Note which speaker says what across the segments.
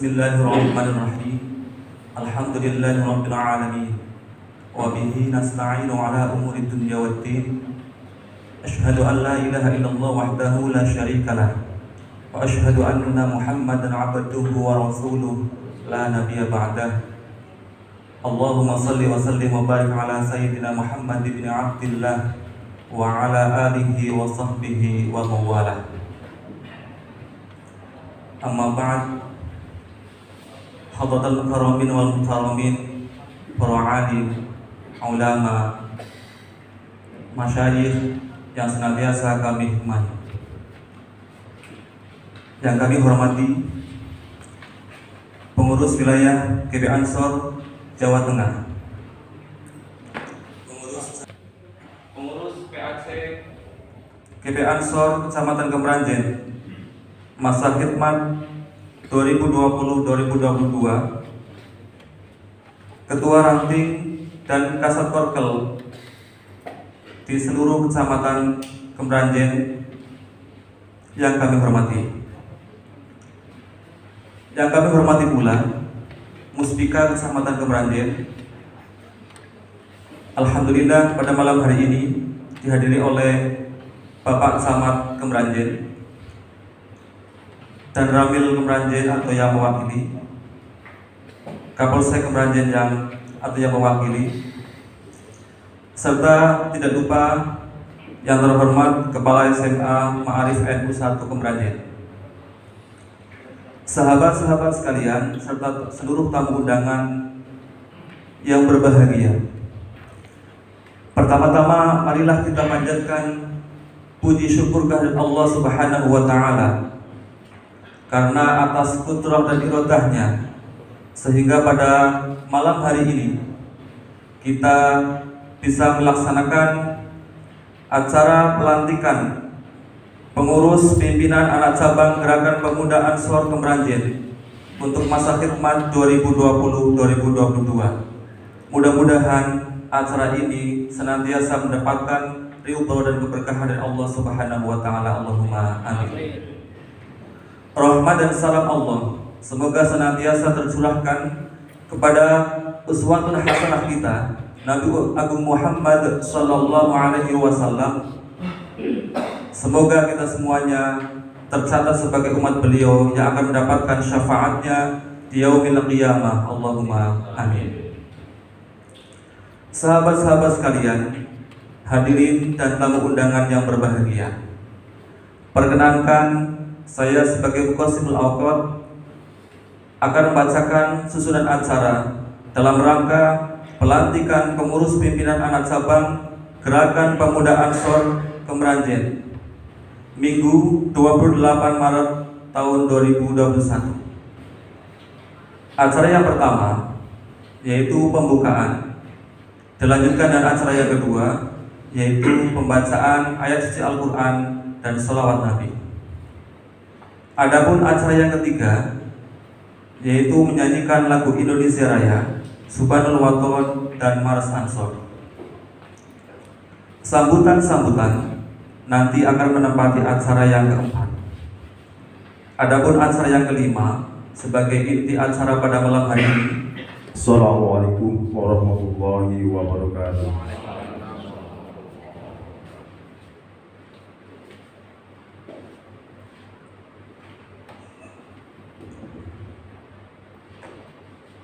Speaker 1: Bismillahirrahmanirrahim. Alhamdulillahirabbil alamin. Wa bihi nasta'inu ala umuri dunya waddin. Asyhadu an la ilaha illallah wahdahu la syarikalah. Wa asyhadu anna Muhammadan 'abduhu wa rasuluh la nabiyya ba'dah. Allahumma salli wa sallim wa barik ala sayyidina Muhammad ibn Abdillah wa ala alihi wa sahbihi wa mawalah. Amma ba'd. Hadratul karamin wal muhtaramin, para alim, ulama, masyayikh yang senantiasa kami hormati, yang kami hormati, pengurus wilayah KB Ansor Jawa Tengah, pengurus PAC KB Ansor Kecamatan Kemranjen, masa khidmat 2020-2022, Ketua Ranting dan Kasat Korkel di seluruh Kecamatan Kemranjen yang kami hormati. Yang kami hormati pula Muspika Kecamatan Kemranjen. Alhamdulillah pada malam hari ini dihadiri oleh Bapak Camat Kemranjen dan Ramil Kemranjen atau yang mewakili, Kapolsek Kemranjen atau yang mewakili, serta tidak lupa yang terhormat Kepala SMA Ma'arif NU 1 Kemranjen, sahabat-sahabat sekalian, serta seluruh tamu undangan yang berbahagia. Pertama-tama marilah kita panjatkan puji syukur kehadirat Allah Subhanahu wa Ta'ala, karena atas kudrah dan iradahnya sehingga pada malam hari ini kita bisa melaksanakan acara pelantikan pengurus pimpinan anak cabang Gerakan Pemuda Ansor Kemranjen untuk masa khidmat 2020-2022. Mudah-mudahan acara ini senantiasa mendapatkan ridho dan keberkahan dari Allah Subhanahu wa Ta'ala. Allahumma amin. Rahmat dan salam Allah semoga senantiasa tercurahkan kepada uswatun hasanah kita, Nabi Agung Muhammad sallallahu alaihi wasallam. Semoga kita semuanya tercatat sebagai umat beliau yang akan mendapatkan syafaatnya di yaumil qiyamah. Allahumma amin. Sahabat-sahabat sekalian, hadirin dan tamu undangan yang berbahagia, perkenankan saya sebagai Muqassimul Awqat akan membacakan susunan acara dalam rangka pelantikan pengurus pimpinan anak cabang Gerakan Pemuda Ansor Kemranjen Minggu 28 Maret tahun 2021. Acara yang pertama yaitu pembukaan, dilanjutkan dengan acara yang kedua yaitu pembacaan ayat suci Al-Quran dan sholawat Nabi. Adapun acara yang ketiga yaitu menyanyikan lagu Indonesia Raya, Subhanul Waton dan Mars Ansor. Sambutan-sambutan nanti akan menempati acara yang keempat. Adapun acara yang kelima sebagai inti acara pada malam hari ini.
Speaker 2: Assalamualaikum warahmatullahi wabarakatuh.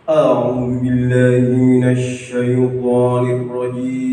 Speaker 2: A'udzu billahi minasy syaithanir rajim.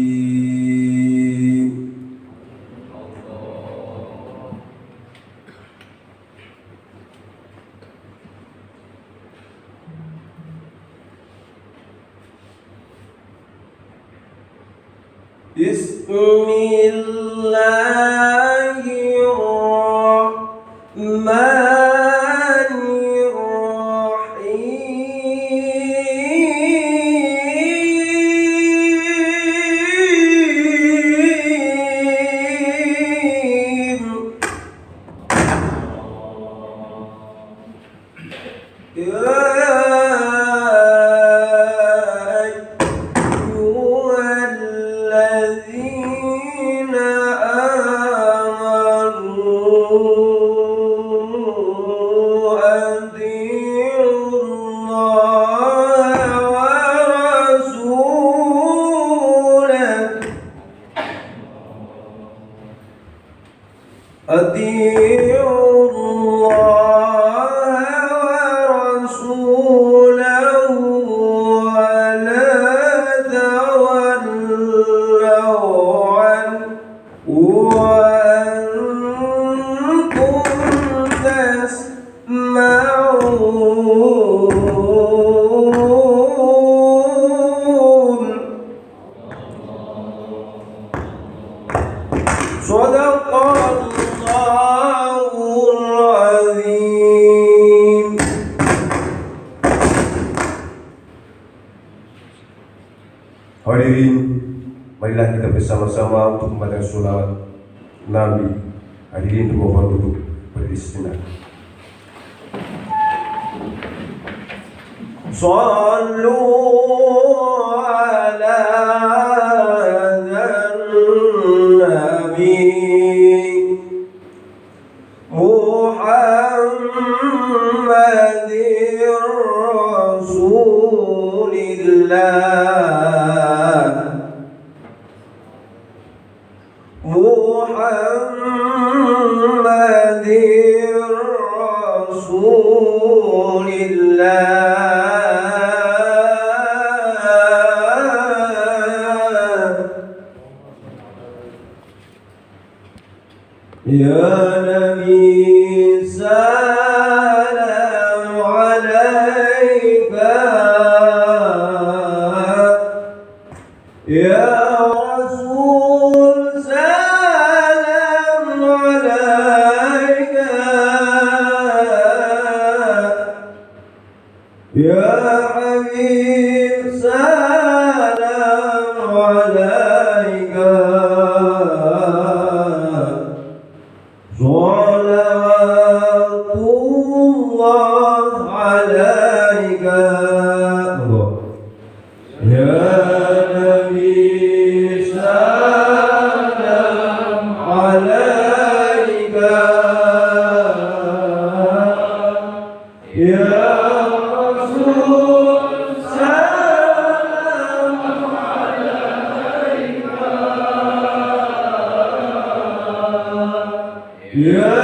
Speaker 2: Sadaqallahul azim. Hadirin, marilah kita bersama-sama untuk membaca sholawat Nabi. Hadirin dimohon untuk beristinah. Sallu ala Nabi Muhammadir Rasulillah Muhammadir Rasulillah. Ya Nabi salam alaika, Ya Rasul salam alaika, Ya Habib salam alaika. Salawatullah alaika, ya Nabi salam alaika, ya Rasul salam alaika, ya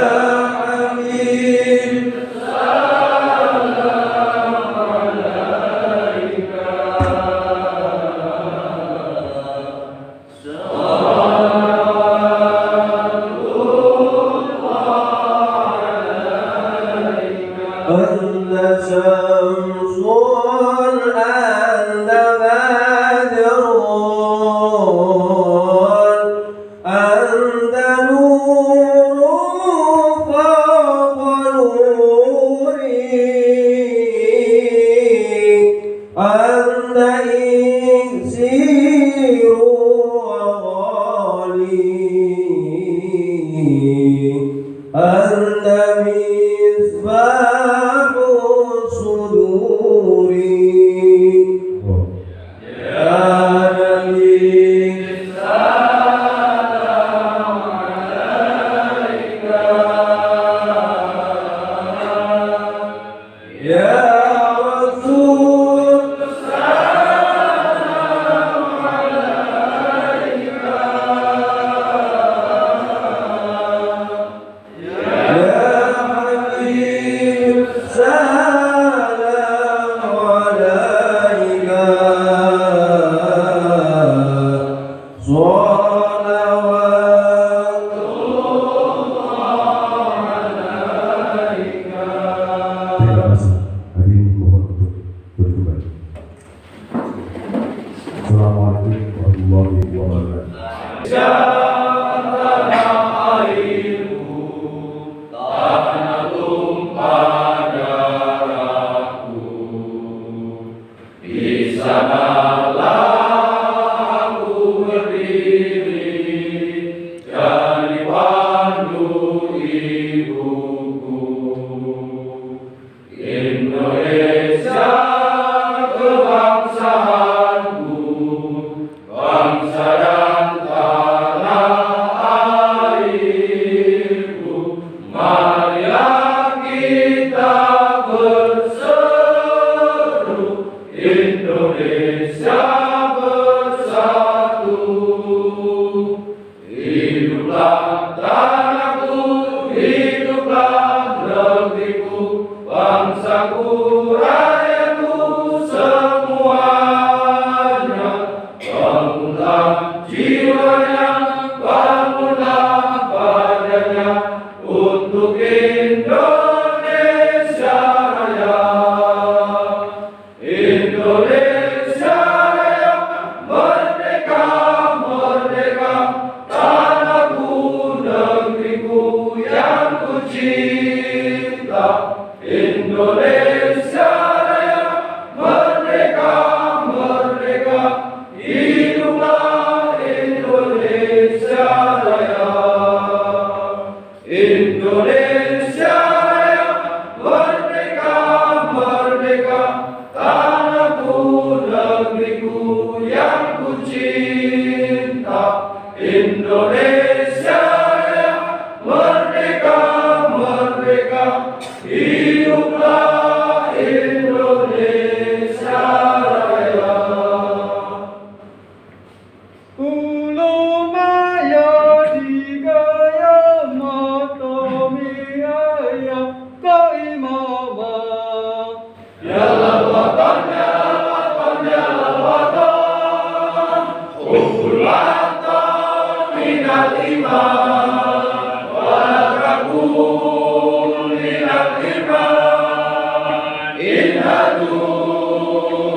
Speaker 3: Merdeka, merdeka, tanahku hiduplah Indonesia Raya. Indonesia Raya, merdeka, merdeka, tanahku, negeriku yang ku cinta. Indonesia Raya, merdeka, merdeka, hiduplah Indonesia Raya. Ulu maya digaya matomiyaya kaimama. Ya watan, ya watan, ya watan, hubbul watan minal iman, walakakun minal iman, inhadu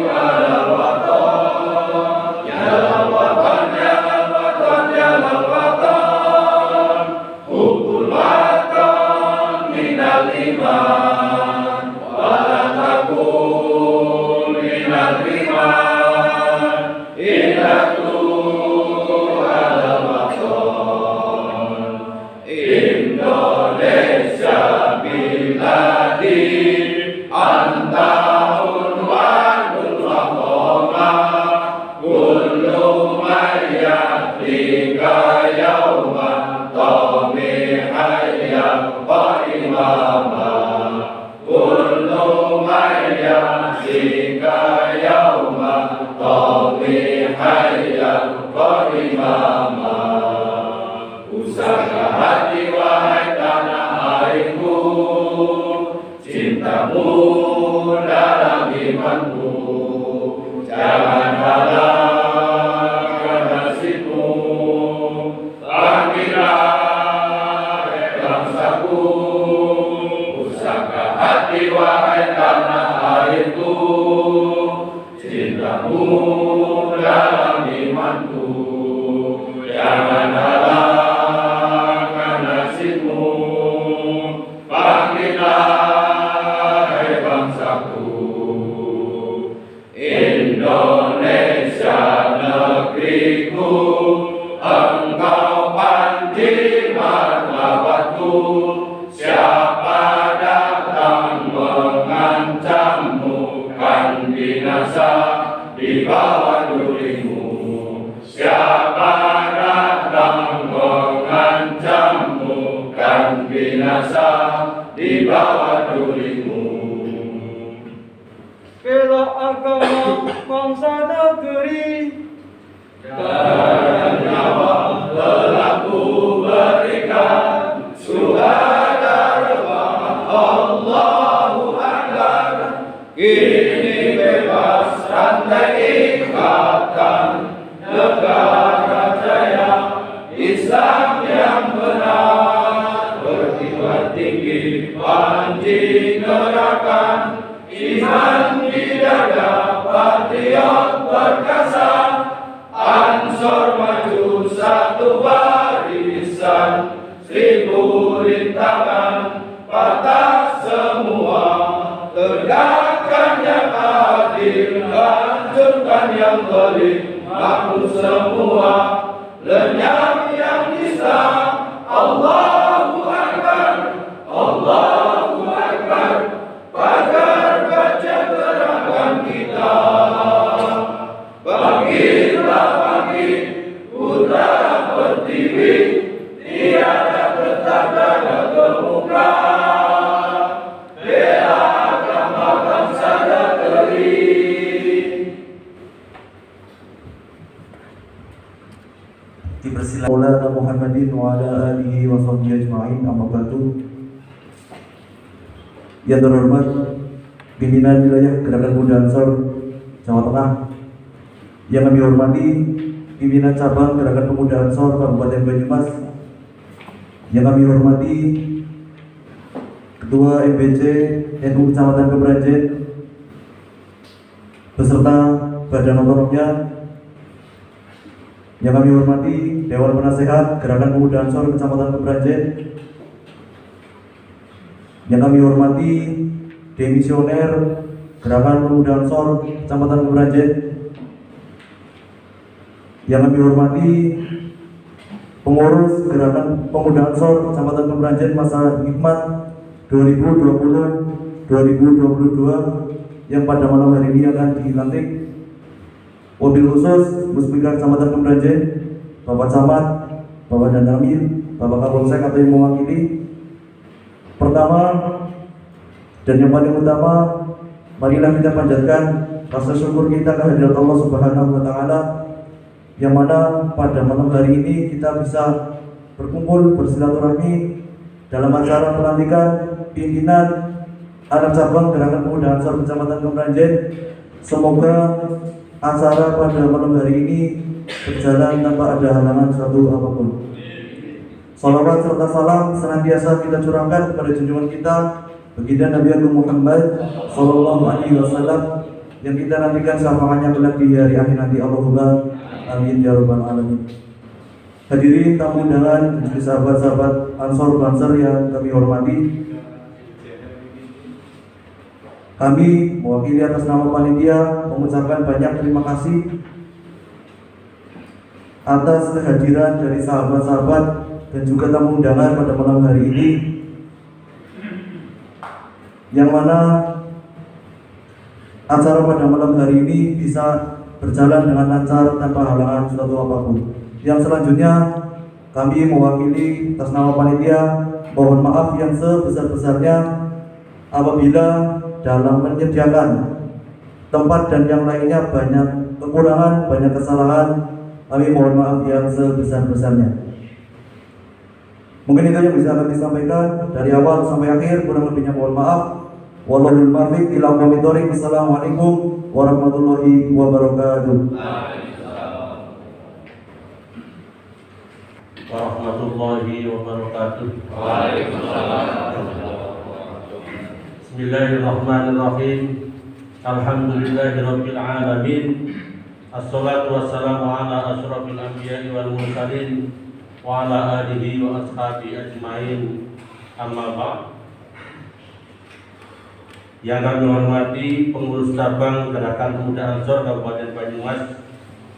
Speaker 3: ala watan, ya watan, ya watan, ya watan, hubbul watan minal iman, walakakun minal iman, inhadu ala watan. Indonesia biladi anta unwanul waqoma, kullu mayyatika yawma tamihaya qaimama, kullu mayyatika yawma tamihaya qaimama. Usaha hati wahai tanah airku, cintamu dalam imanku, jangan halangkan nasibmu. Bangkitlah bangsaku, usaha hati wahai tanah airku, cintamu dalam imanku, jangan halangkan nasibmu. Bangkitlah bangsaku. Indonesia negeriku, engkau panji martabatku. Siapa datang mengancammu, kan binasa di bawah durimu. Siapa datang mengancammu, kan binasa di bawah durimu. Bela agama bangsa negeri, dan nyawa telah ku berikan. Syuhada Allahu Akbar, kini bebas rantai ikatan. Negara jaya Islam yang benar, berkibar tinggi panji gerakan. Iman di dada, patriot perkasa, Ansor maju satu barisan. 1000 rintangan patah semua, tegakkan yang adil, hancurkan yang zalim, makmur semua, lenyap yang Islam. Allahu Akbar, Allahu Akbar, pagar baca gerakan kita. Bangkitlah bangkit, putra pertiwi, tiada bertanda kemuka. Bela agama bangsa negeri.
Speaker 1: Dipersilakan.
Speaker 4: Maulana Muhammadin wa ala alihi wa sahbihi ajma'in, amma ba'du. Yang terhormat pimpinan wilayah Gerakan Pemuda Ansor Jawa Tengah, yang kami hormati pimpinan cabang Gerakan Pemuda Ansor Kabupaten Banyumas, yang kami hormati Ketua MPC NU Kecamatan Kebrajen beserta badan otorumnya, yang kami hormati Dewan Penasehat Gerakan Pemuda Ansor Kecamatan Kebrajen, yang kami hormati Demisioner Gerakan Pemuda Ansor Kecamatan Kebrajen, Yang kami hormati pengurus Gerakan Pemuda Ansor Kecamatan Kemeranjen masa hikmat 2020-2022 yang pada malam hari ini akan dilantik. Wabil khusus Muspika Kecamatan Kemeranjen, Bapak Camat, Bapak Danramil, Bapak Kapolsek atau yang mewakili. Pertama dan yang paling utama, marilah kita panjatkan rasa syukur kita kehadirat Allah Subhanahu wa Ta'ala, yang mana pada malam hari ini kita bisa berkumpul bersilaturahmi dalam acara pelantikan pimpinan anak cabang Gerakan Pemuda Ansor Kecamatan Kemeranjen. Semoga acara pada malam hari ini berjalan tanpa ada halangan suatu apapun. Salawat serta salam senantiasa kita curahkan kepada junjungan kita baginda Nabi Agung Muhammad Sallallahu Alaihi Wasallam yang kita nantikan syafaatnya kelak di hari akhir nanti. Allahumma amin ya rabbal alamin. Hadirin tamu undangan, jadi sahabat-sahabat Ansor Banser yang kami hormati, kami mewakili atas nama panitia mengucapkan banyak terima kasih atas kehadiran dari sahabat-sahabat dan juga tamu undangan pada malam hari ini, yang mana acara pada malam hari ini bisa berjalan dengan lancar tanpa halangan suatu apapun. Yang selanjutnya kami mewakili atas nama panitia mohon maaf yang sebesar-besarnya apabila dalam menyediakan tempat dan yang lainnya banyak kekurangan, banyak kesalahan. Kami mohon maaf yang sebesar-besarnya. Mungkin itu yang bisa kami sampaikan dari awal sampai akhir, kurang lebihnya mohon maaf. Wallahul muwaffiq ila aqwamit thoriq. Wassalamualaikum warahmatullahi wabarakatuh.
Speaker 5: Warahmatullahi wabarakatuh. Bismillahirrahmanirrahim. Alhamdulillahirabbil alamin. Assalatu wassalamu ala asyrafil anbiya'i wal mursalin wa ala alihi wa ashabihi ajmain. Amma ba'd. Yang kami hormati pengurus cabang Gerakan Pemuda Ansor Kabupaten Banyumas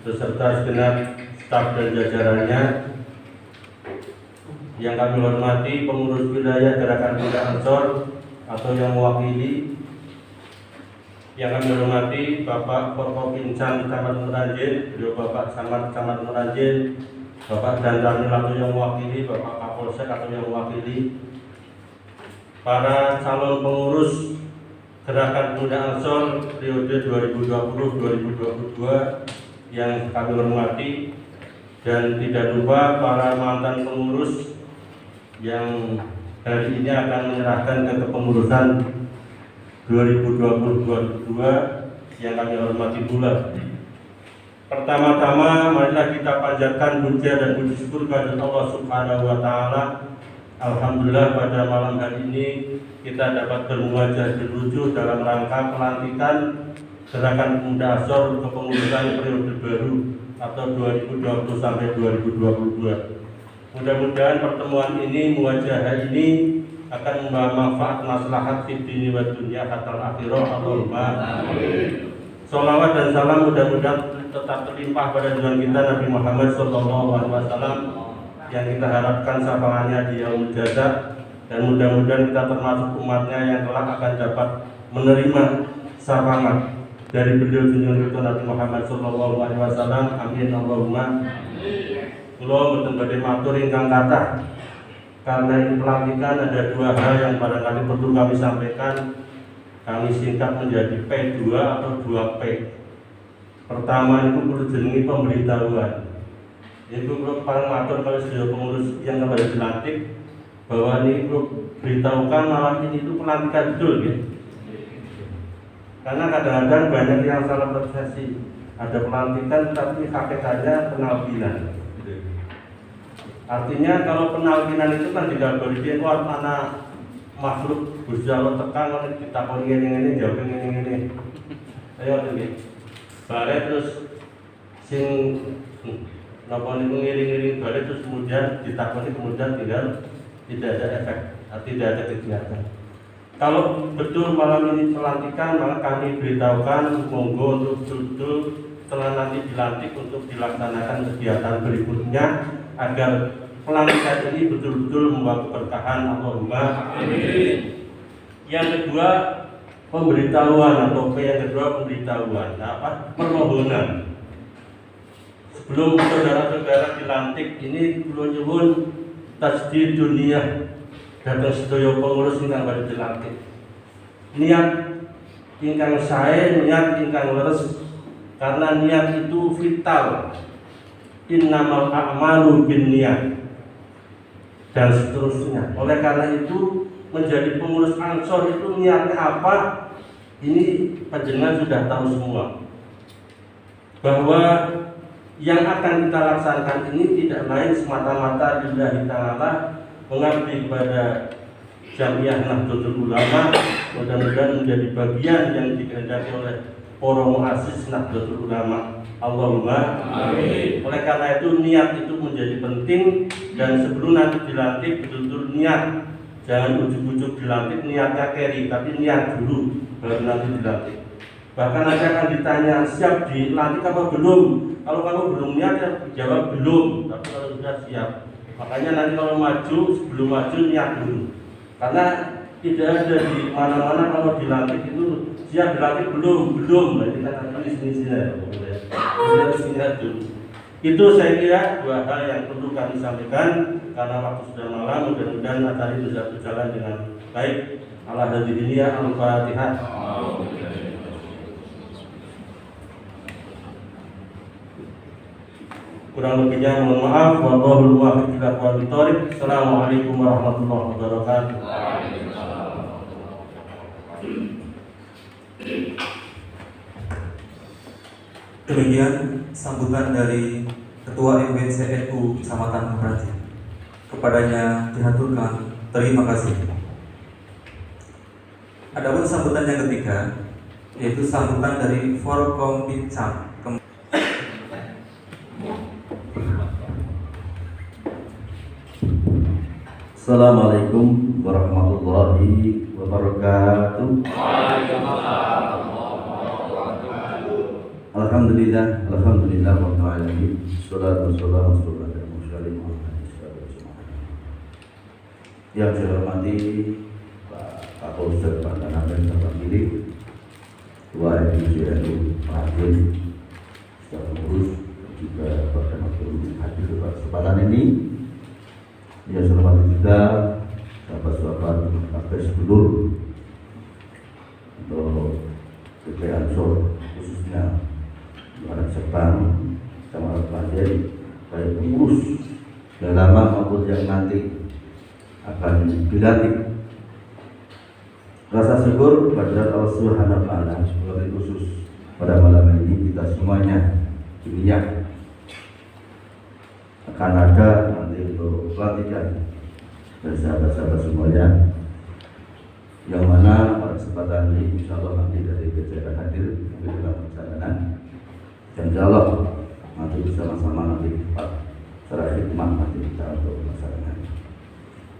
Speaker 5: beserta segenap staf dan jajarannya. Yang kami hormati pengurus wilayah Gerakan Pemuda Ansor atau yang mewakili. Yang kami hormati Bapak Forkopimcam Camat Kemeranjen, beliau Bapak Camat Kemeranjen, Bapak Danramil atau yang mewakili, Bapak Kapolsek atau yang mewakili, para calon pengurus Gerakan Pemuda Ansor periode 2020-2022 yang kami hormati, dan tidak lupa para mantan pengurus yang hari ini akan menyerahkan ke kepengurusan 2020-2022 yang kami hormati pula. Pertama-tama marilah kita panjatkan puja dan puji syukur kepada Allah Subhanahu wa Ta'ala. Alhamdulillah pada malam hari ini kita dapat bermuajah berlucu dalam rangka pelantikan Gerakan Pemuda Ansor kepengurusan periode baru atau 2020 sampai 2022. Mudah-mudahan pertemuan ini, muwajah ini akan membawa manfaat maslahat fid dini wa dunya hatal akhirah. Allahumma amin. Sholawat dan salam mudah-mudahan tetap terlimpah pada junjungan kita Nabi Muhammad SAW yang kita harapkan syafaatnya di yaumul jaza, dan mudah-mudahan kita termasuk umatnya yang kelak akan dapat menerima syafaat dari beliau junjungan kita Nabi Muhammad SAW. Amin Allahumma. Kula mboten badhe matur ingkang kathah, karena ini pelantikan ada dua hal yang barangkali perlu kami sampaikan. Kami singkat menjadi P2 atau 2P. Pertama itu perlu jenengi pemberitahuan. Itu perlu paling matur kalau sudah pengurus yang kepada dilantik bahwa ini perlu beritahukan malam ini itu pelantikan betul ya. Karena kadang-kadang banyak yang salah persepsi. Ada pelantikan tapi hakikatnya penalkinan. Artinya kalau penalkinan itu kan tidak boleh keluar mana makhluk Gusti Allah tekan kalau kita ini jawab ini. Ayo ini. Bare terus sing napa niku ngiring-ngiring bare terus kemudian ditakoni kemudian tinggal tidak ada efek, tidak ada kegiatan. Kalau betul malam ini pelantikan, maka kami beritahukan monggo untuk duduk setelah nanti dilantik untuk dilaksanakan kegiatan berikutnya agar pelantikan ini betul-betul membawa keberkahan. Allahumma amin. Yang kedua, pemberitahuan permohonan. Sebelum saudara-saudara dilantik ini kula nyuwun tasdid dunia datang sedaya pengurus ingkang badhe dilantik. Niat ingkang sae, niat ingkang leres, karena niat itu vital. Innamal a'malu binniyat dan seterusnya. Oleh karena itu menjadi pengurus Ansor itu niatnya apa? Ini panjenengan sudah tahu semua. Bahwa yang akan kita laksanakan ini tidak lain semata-mata lillahi ta'ala, mengabdi kepada Jamiah Nahdlatul Ulama. Mudah-mudahan menjadi bagian yang dikehendaki oleh para muassis Nahdlatul Ulama. Allahumma amin. Oleh karena itu niat itu menjadi penting, dan sebelum nanti dilantik betul-betul niat. Jangan ujuk-ujuk dilantik niatnya carry, tapi niat dulu baru nanti dilantik. Bahkan nanti akan ditanya, siap dilantik apa belum? Kalau kamu belum niat ya jawab belum, tapi kalau sudah siap. Makanya nanti kalau maju, sebelum maju niat dulu. Karena tidak ada di mana-mana kalau dilantik itu siap dilantik belum. Nah, ini kan di sini dulu. Itu saya kira dua hal yang perlu kami sampaikan karena waktu sudah malam. Mudah-mudahan acara ini bisa berjalan dengan baik. Ala hadhihi al-Fatihah. Kurang lebihnya mohon maaf. Wallahul muwaffiq ila aqwamit thoriq. Assalamualaikum warahmatullahi wabarakatuh.
Speaker 1: Demikian sambutan dari Ketua MBC NU Kecamatan Praja. Kepadanya dihaturkan terima kasih. Adapun sambutan yang ketiga, yaitu sambutan dari Forkompicam.
Speaker 6: Assalamualaikum warahmatullahi wabarakatuh. Alhamdulillah rabbil alamin. Shalatu wassalamu ala mursalin. Yang saya hormati Pak Kapolsek Pantangan dan Bapak Pilih, Ketua MBCNU Pak Hakim, staf pengurus, juga Bapak Makhluk hadir pada kesempatan ini. Yang saya hormati juga sahabat-sahabat Kabeh Sedulur untuk PP Ansor, khususnya Barat Sepang, Kecamatan Klaten, baik pengurus yang lama maupun yang nanti akan dilantik. Rasa syukur kepada Allah Subhanahu wa Ta'ala, sebagai khusus pada malam ini kita semuanya dilihat akan ada nanti untuk pelantikan dan sahabat-sahabat semuanya, yang mana pada kesempatan ini insya Allah nanti dari BC akan hadir dalam perjalanan, dan insya Allah nanti bersama-sama nanti secara hikmah nanti kita untuk melaksanakan.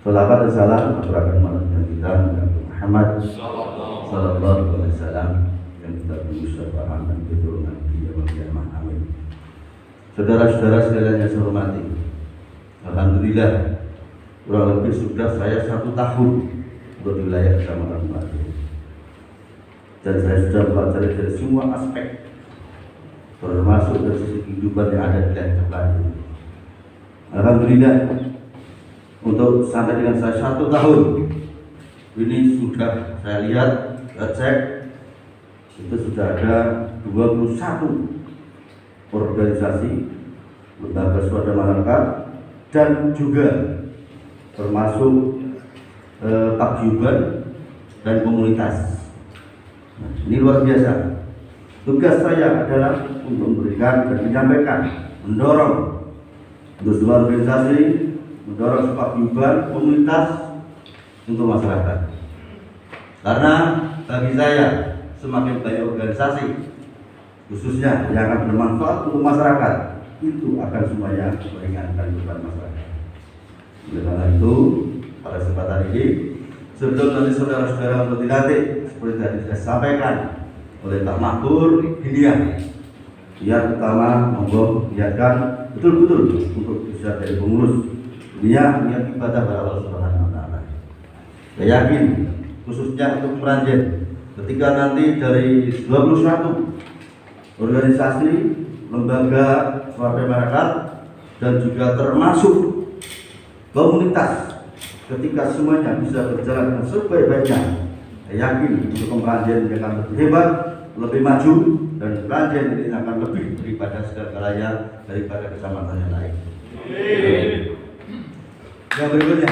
Speaker 6: Salawat dan salam aturakan malamnya kita Nabi Muhammad sallallahu alaihi wasallam yang kita tunggu syafaat dan keturunan di yaumil qiyamah. Amin. Saudara-saudara sekalian yang saya hormati, alhamdulillah kurang lebih sudah saya 1 tahun untuk di wilayah Kecamatan Klaten, dan saya sudah mempelajari dari semua aspek, termasuk dari sisi kehidupan yang ada di wilayah Klaten. Alhamdulillah untuk sampai dengan saya 1 tahun ini sudah saya lihat, saya cek, itu sudah ada 21 organisasi, lembaga swadaya masyarakat, dan juga termasuk paguyuban dan komunitas. Nah, ini luar biasa. Tugas saya adalah untuk memberikan dan menyampaikan, mendorong untuk semua organisasi, mendorong paguyuban komunitas untuk masyarakat. Karena bagi saya semakin banyak organisasi khususnya yang akan bermanfaat untuk masyarakat, itu akan semuanya meringankan beban masyarakat. Oleh karena itu, pada kesempatan ini, sebelum nanti saudara-saudara untuk dilantik, seperti tadi saya sampaikan oleh Pak Makbur Hidayah, Niat pertama monggo niatkan betul-betul untuk bisa jadi pengurus. Niat ibadah kepada Allah Subhanahu wa taala. Saya yakin khususnya untuk Meranjen ketika nanti dari 21 organisasi, lembaga, swadaya masyarakat dan juga termasuk komunitas, ketika semuanya bisa berjalan dengan sebaik-baiknya, saya yakin untuk Meranjen akan lebih hebat, lebih maju, dan Meranjen ini akan lebih daripada segala-galanya daripada kecamatan yang lain. Yang berikutnya,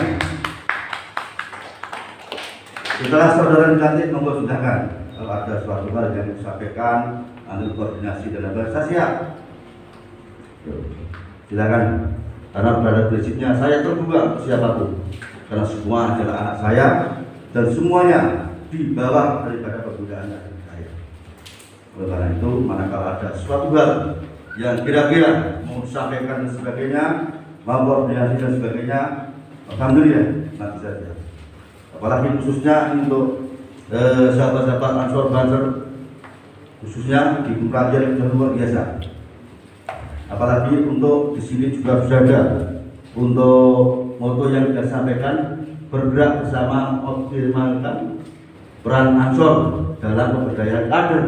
Speaker 6: setelah saudara dilantik, monggo silakan kalau ada suatu hal yang disampaikan, ambil koordinasi dan bahasa siap. Silakan, karena pada prinsipnya saya terbuka siapapun, karena semua adalah anak saya dan semuanya di bawah daripada kebudayaan dari saya. Oleh karena itu, manakala ada suatu hal yang kira-kira mau disampaikan dan sebagainya, mau koordinasi dan sebagainya, alhamdulillah nanti saja. Apalagi khususnya untuk sahabat-sahabat Ansor Banser, khususnya di Meranjen yang luar biasa. Apalagi untuk di sini juga sudah ada untuk moto yang kita sampaikan, bergerak bersama optimalkan peran Ansor dalam pemberdayaan kader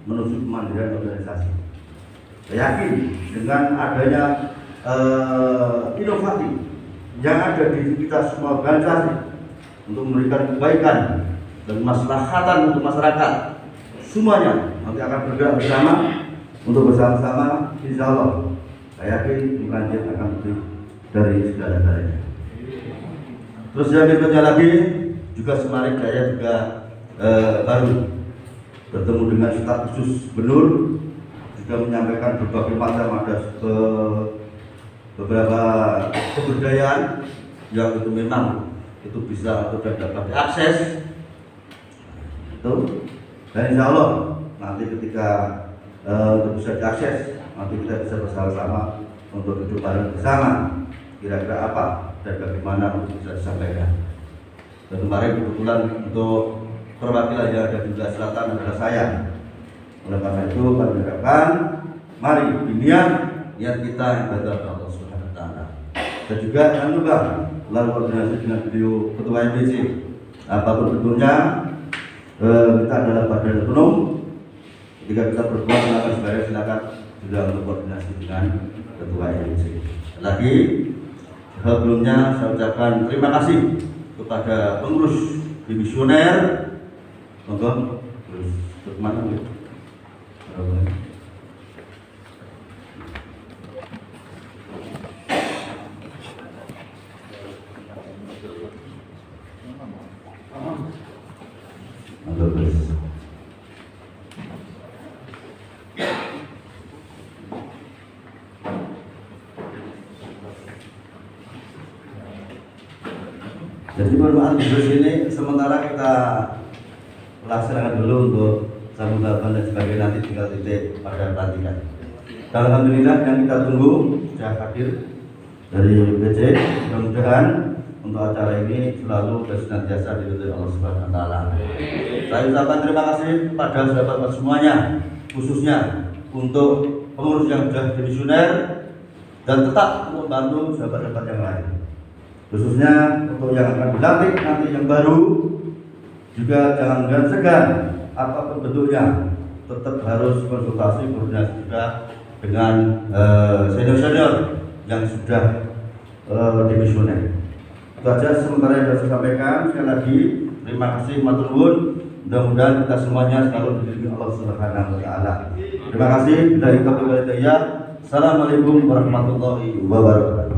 Speaker 6: menuju kemandirian organisasi. Saya yakin dengan adanya inovasi yang ada di kita semua organisasi untuk memberikan kebaikan dan kemaslahatan untuk masyarakat, semuanya nanti akan bergerak bersama untuk bersama-sama, insya Allah saya yakin Meranjen akan lebih dari segala-galanya. Terus yang berikutnya lagi juga semarin saya juga baru bertemu dengan staf khusus Gubernur, juga menyampaikan berbagai macam ada beberapa kebudayaan yang itu memang itu bisa atau dapat diakses itu, dan insya Allah nanti ketika untuk bisa diakses, nanti kita bisa bersama-sama untuk duduk bareng bersama kira-kira apa dan bagaimana untuk bisa disampaikan. Dan kemarin kebetulan untuk perwakilan yang ada di Wilayah Selatan adalah saya. Oleh karena itu kami harapkan mari niat kita ibadah Allah Subhanahu wa taala. Dan juga jangan lupa lalu koordinasi dengan beliau Ketua MBC. Apapun bentuknya, kita adalah badan otonom. Ketika kita berbuat silakan juga untuk koordinasi dengan Ketua MBC. Lagi sebelumnya saya ucapkan terima kasih kepada pengurus dimisioner. Monggo terus kemana ya? Jadi bermaaf di sini sementara kita laksanakan dulu untuk sambutan dan sebagainya, nanti tinggal titik pada pelantikan. Alhamdulillah yang kita tunggu sudah hadir dari BC. Mudah-mudahan untuk acara ini selalu dan senantiasa diridhoi Allah Subhanahu wa taala. Saya ucapkan terima kasih pada sahabat semuanya, khususnya untuk pengurus yang sudah dimisioner dan tetap membantu sahabat-sahabat yang lain. Khususnya untuk yang akan dilantik nanti yang baru, juga jangan segan apapun bentuknya, tetap harus konsultasi koordinasi juga dengan senior-senior yang sudah dimisioner. Itu aja sementara yang saya sampaikan. Sekali lagi terima kasih matur nuwun. Mudah-mudahan kita semuanya selalu diridhoi Allah Subhanahu wa taala. Terima kasih. Dari Kepala Daya. Assalamualaikum warahmatullahi wabarakatuh.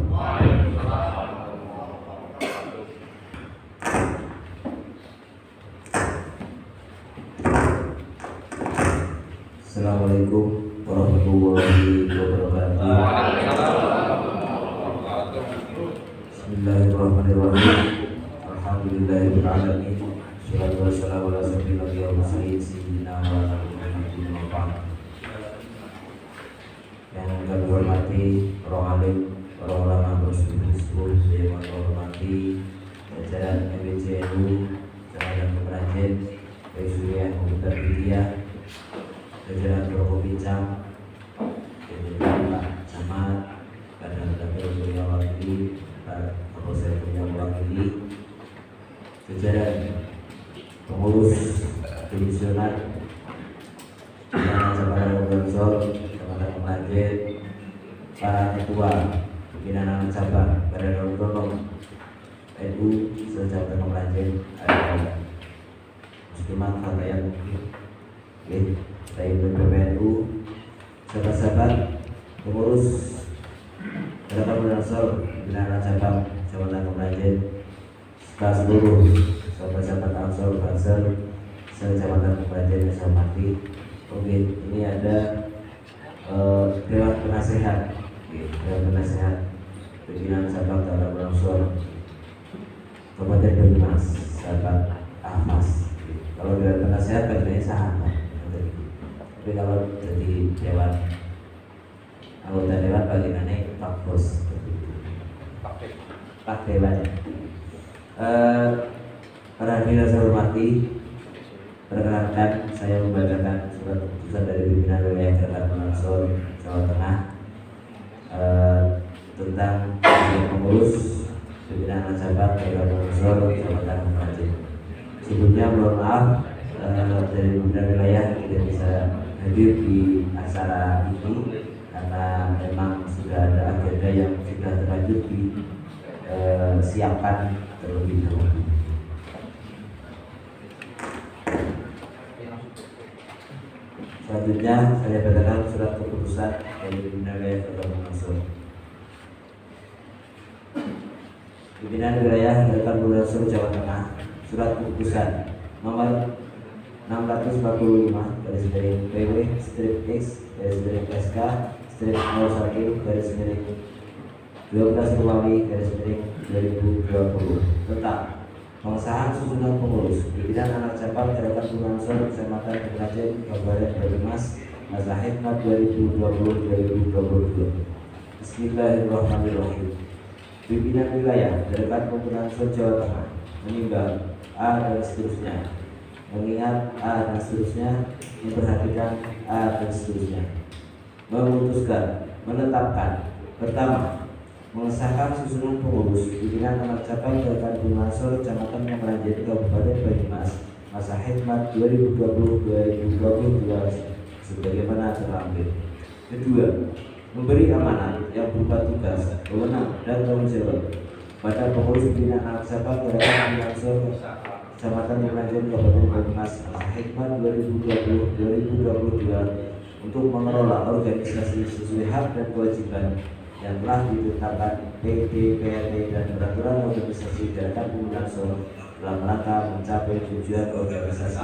Speaker 7: Assalamualaikum warahmatullahi wabarakatuh. Bismillahirrahmanirrahim. Alhamdulillahirabbil alamin. Wassalatu wassalamu ala sayyidina Muhammadin wa ba'd. Yang kami hormati para alim, para ulama, bersyukur, yang kami hormati jajaran MBCNU, jajaran Meranjen, Baik Surya, Mukhtar Bidiyah, jajaran Prokopicam, jajaran pengurus divisional pimpinan cabang Bronsor, Kecamatan Kelanjen, para ketua pimpinan cabang Badan Otonom NU Kecamatan Kelanjen, ada Muslimat Fatayat mungkin, dari PBNU, sahabat-sahabat pengurus Gerakan Bronsor, pimpinan cabang Kecamatan Kelanjen, serta seluruh sahabat-sahabat Ansor Banser Kecamatan Kelanjen yang saya hormati. Mungkin ini ada Dewan Penasehat, Dewan Penasehat pimpinan cabang Gerakan Bronsor Kabupaten Banyumas, sahabat Ahmas. Kalau Dewan Penasehat bagiannya sahabat, tapi kalau jadi Dewan anggota Dewan bagiannya Pak Bos, Pak Dewan. Para hadirin saya hormati, perkenalkan saya membacakan surat keputusan dari pimpinan wilayah Gerakan Bronsor Jawa Tengah tentang pengurus pimpinan cabang Gerakan Bronsor Kecamatan Kelanjen. Sebelumnya mohon maaf dari pimpinan wilayah tidak bisa hadir di acara ini karena memang sudah ada agenda yang sudah terlanjur disiapkan terlebih dahulu. Selanjutnya saya bacakan surat keputusan dari pimpinan wilayah Gerakan Bronsor. Pimpinan wilayah Gerakan Bronsor Jawa Tengah, surat keputusan nomor 645 garis miring PW strip X garis miring SK strip 01 garis miring 12 Rumawi garis miring 2020 tentang pengesahan susunan pengurus pimpinan anak cabang Gerakan Bronsor Kecamatan Kelanjen Kabupaten Banyumas masa hikmat 2020-2022. Bismillahirrahmanirrahim. Pimpinan wilayah Gerakan Bronsor Jawa Tengah menimbang A dan seterusnya, mengingat A dan seterusnya, memperhatikan A dan seterusnya, memutuskan, menetapkan. Pertama, mengesahkan susunan pengurus pimpinan anak cabang Gerakan Bronsor Kecamatan Kelanjen Kabupaten Banyumas masa hikmat 2020-2022 sebagaimana terlampir. Kedua, memberi amanat yang berupa tugas, wewenang dan tanggung jawab pada pengurus pimpinan anak cabang Gerakan Bronsor Kecamatan Kelanjen Kabupaten Banyumas masa hikmat 2020-2022 untuk mengelola organisasi sesuai hak dan kewajiban yang telah ditetapkan PDPRT dan peraturan organisasi Gerakan Bronsor dalam rangka mencapai tujuan organisasi.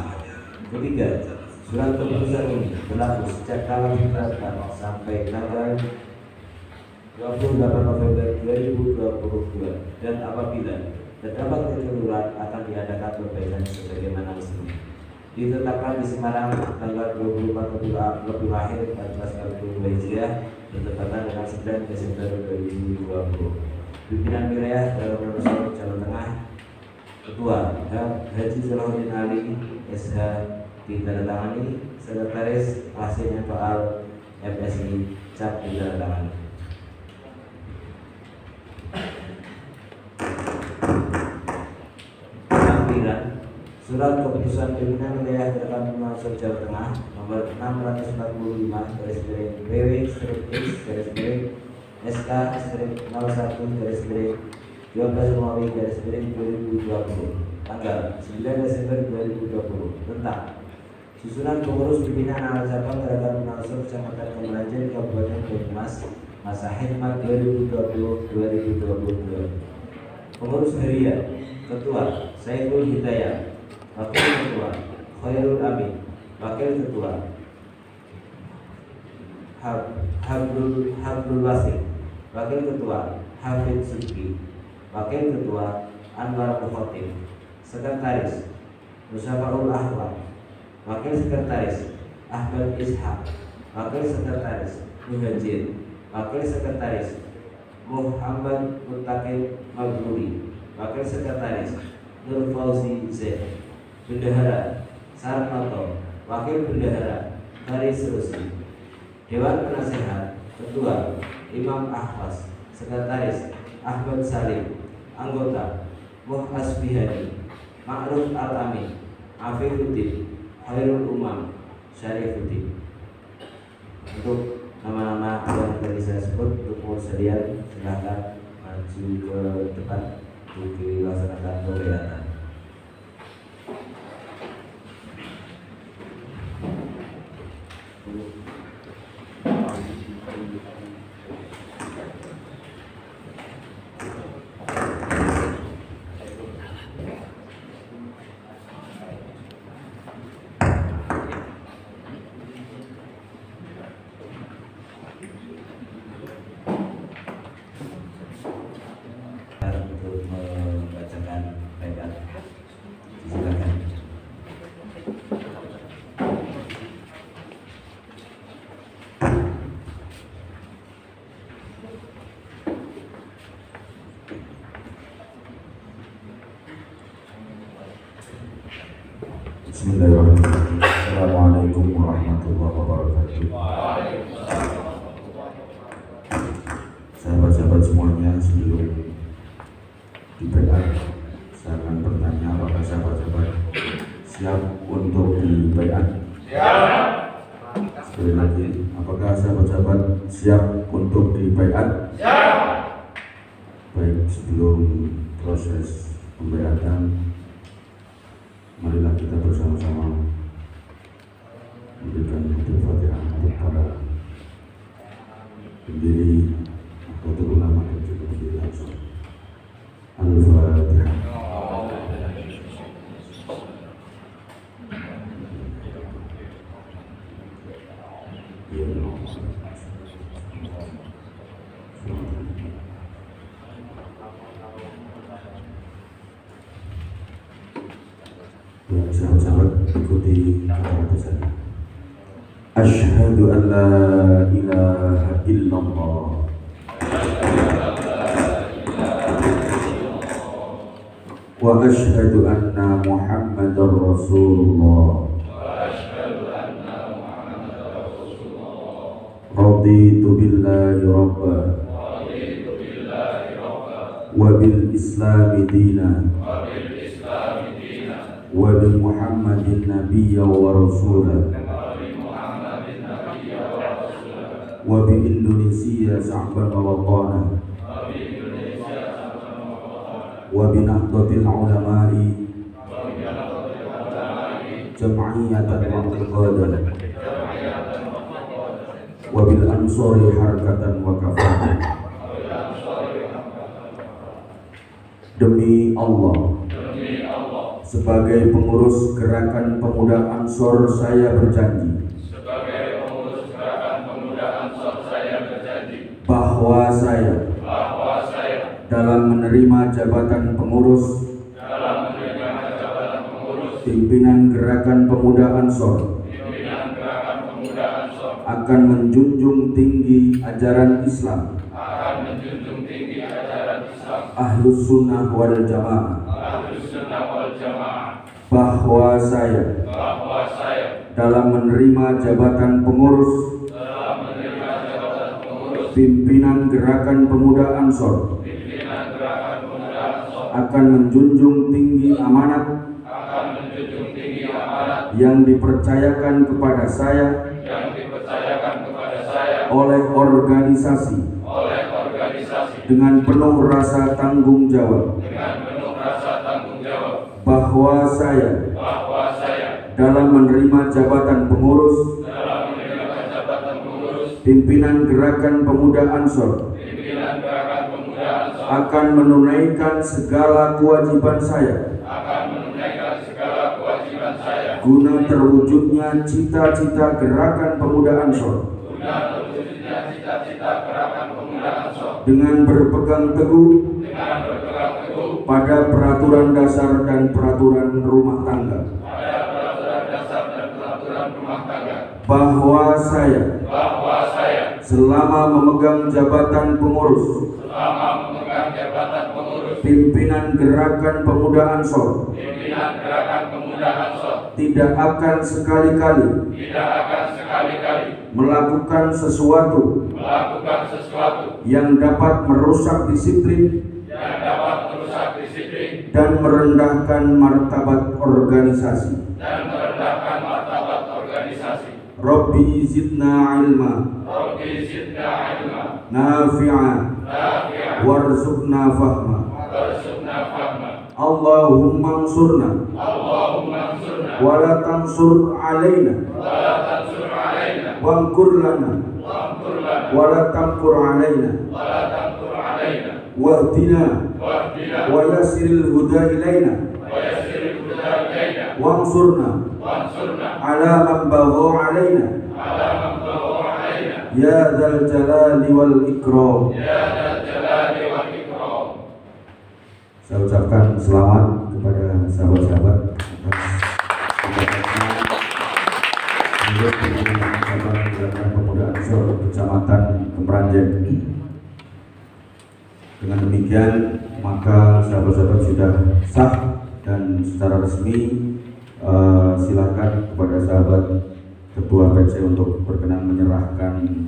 Speaker 7: Ketiga, surat keputusan ini berlaku sejak tanggal ditetapkan sampai tanggal 28 November 2022 dan apabila terdapat keperluan akan diadakan perbaikan sebagaimana mestinya. Ditetapkan di Semarang tanggal 24 Rabiul Akhir 1442 Hijriah bertepatan dengan 9 Desember 2020. Pimpinan wilayah Gerakan Bronsor Jawa Tengah, Ketua Haji Salahuddin Ali SH ditandatangani, Sekretaris Pelaksana Faal MSI Cap ditandatangani. Tampilan surat keputusan pimpinan wilayah Gerakan Bronsor Jawa Tengah nomor 645 garis miring PW strip X garis miring SK strip 01 garis miring 12 Romawi garis miring 2020 tanggal 9 Desember 2020 tentang susunan pengurus pimpinan anak cabang Gerakan Bronsor Kecamatan Kelanjen Kabupaten Banyumas masa hikmat 2020-2022. Pengurus harian: Ketua Saiful Hidayat, Wakil Ketua Khairul Amin, Wakil Ketua Habdul Wasik, Wakil Ketua Hafid Subki, Wakil Ketua Anwar Mukhotib, Sekretaris Musafaul Ahwal, Wakil Sekretaris Ahmad Ishaq, Wakil Sekretaris Muhajir, Wakil Sekretaris Muhammad Muttaqin Mabruri, Wakil Sekretaris Nur Fauzi Z, Bendahara Sarnoto, Wakil Bendahara Haris Rusi. Dewan Penasehat: Ketua Imam Ahwas, Sekretaris Ahmad Salim, Anggota Muhas Bihani, Ma'ruf Al-Amin, Afifuddin, Khairul Umam, Syarifuddin. Untuk nama-nama yang tadi saya sebut, untuk sekalian silakan maju ke depan untuk dilaksanakan pembelaan. Untuk membacakan baiat, silakan.
Speaker 6: Bismillahirrahmanirrahim. Assalamualaikum warahmatullahi wabarakatuh. Sahabat-sahabat semuanya, sebelum dibaiat, saya akan bertanya apakah sahabat-sahabat siap untuk dibaiat? Siap. Sekali lagi, apakah sahabat-sahabat siap untuk dibaiat? Siap. Baik, sebelum proses pembaiatan, marilah kita bersama-sama memberikan Al-Fatihah untuk para pendiri atau ulama dan juga pendiri langsung. Al-Fatihah. Ya, sahabat-sahabat, ikuti kata-kata saya. Asyhadu an la ilaha illallah wa asyhadu anna Muhammadar Rasulullah. Raditu billahi rabba wa bil islami dinan wa bi Muhammadin nabiyya wa rasulah wa bi Indonesia sa'ban wa watana wa bi nahdlatil ulama'i jam'iyatan wa inqidadan wa bil ansari harakatan wa kafatan. Demi Allah, sebagai pengurus Gerakan Pemuda Ansor saya berjanji bahwa saya dalam menerima jabatan pengurus pimpinan Gerakan Pemuda Ansor akan menjunjung tinggi ajaran Islam, Ahlus Sunnah wal Jamaah, bahwa saya dalam menerima jabatan pengurus pimpinan Gerakan Pemuda Ansor akan menjunjung tinggi amanat yang dipercayakan kepada saya oleh organisasi dengan penuh rasa tanggung jawab, bahwa saya dalam menerima jabatan pengurus pimpinan Gerakan Pemuda Ansor akan menunaikan segala kewajiban saya guna terwujudnya cita-cita Gerakan Pemuda Ansor dengan berpegang teguh pada peraturan dasar dan peraturan rumah tangga, bahwa saya selama memegang jabatan pengurus pimpinan Gerakan Pemuda Ansor tidak akan sekali-kali melakukan sesuatu yang dapat merusak disiplin
Speaker 8: dan merendahkan martabat organisasi. Rabbi zidna ilma nafi'a warzuqna fahma. Allahumma ansurna wala tansur alaina wamkur lana wala tamkur alaina wahdina wa yassiril huda ilaina wansurna ala man bagha alaina ya dzal jalali wal ikram. Saya ucapkan selamat kepada sahabat-sahabat atas pemuda Ansor Kecamatan Kemeranjen. Dengan demikian maka sahabat-sahabat sudah sah dan secara resmi silakan kepada sahabat Ketua PC untuk berkenan menyerahkan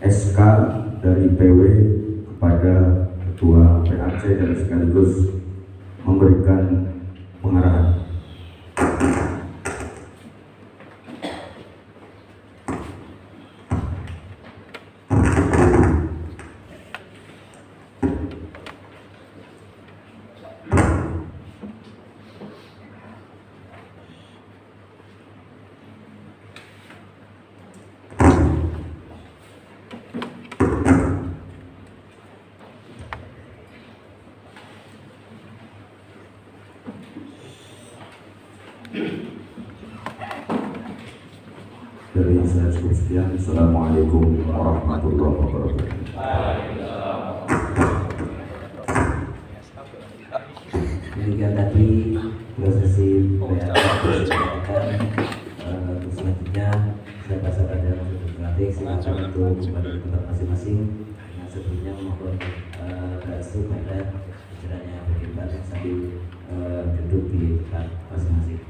Speaker 8: SK dari PW kepada Ketua PAC dan sekaligus memberikan pengarahan. Dari saya cukup sekian. Assalamualaikum warahmatullahi wabarakatuh.
Speaker 7: Demikian tadi prosesi untuk selanjutnya sahabat-sahabat dalam sudut pelatih silakan untuk kembali ke tempat masing-masing. Dengan sebelumnya mohon restu pada jalannya berdebat sambil duduk di tempat masing-masing.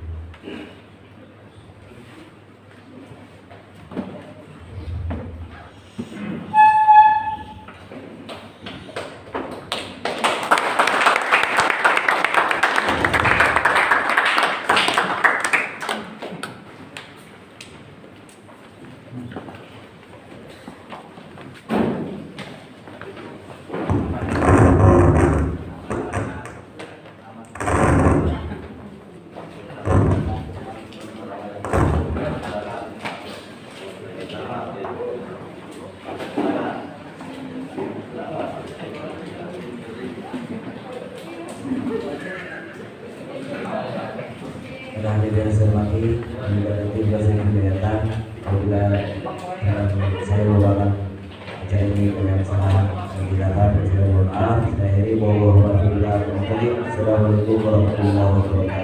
Speaker 7: Pada hari yang saya hormati, juga nanti biasa kelihatan apabila saya merupakan acara ini dengan salah dilakukan, saya mohon maaf. Saya ini warahmatullahi wabarakatuh. Assalamualaikum warahmatullahi wabarakatuh.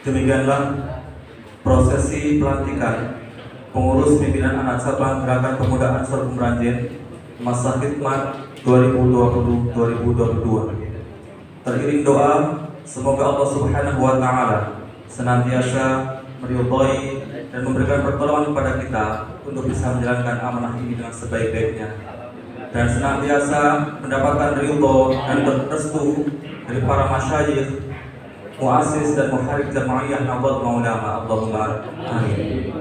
Speaker 1: Demikianlah prosesi pelantikan pengurus pimpinan anak cabang Gerakan Pemuda Ansor Kemeranjen masa khidmat 2020-2022. Teriring doa, semoga Allah Subhanahu wa Ta'ala senantiasa meridhai dan memberikan pertolongan kepada kita untuk bisa menjalankan amanah ini dengan sebaik-baiknya, dan senantiasa mendapatkan ridho dan restu dari para masyayikh, muassis dan muharrik jamaiyah Nahdlatul Ulama. Allahumma amin.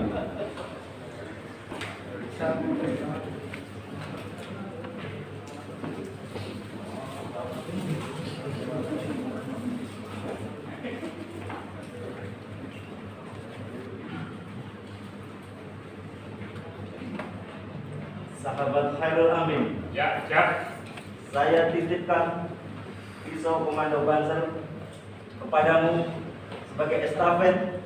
Speaker 5: Sahabat Khairul Amin,
Speaker 3: Ya, siap.
Speaker 5: saya titipkan pisau komando Banser kepadamu sebagai estafet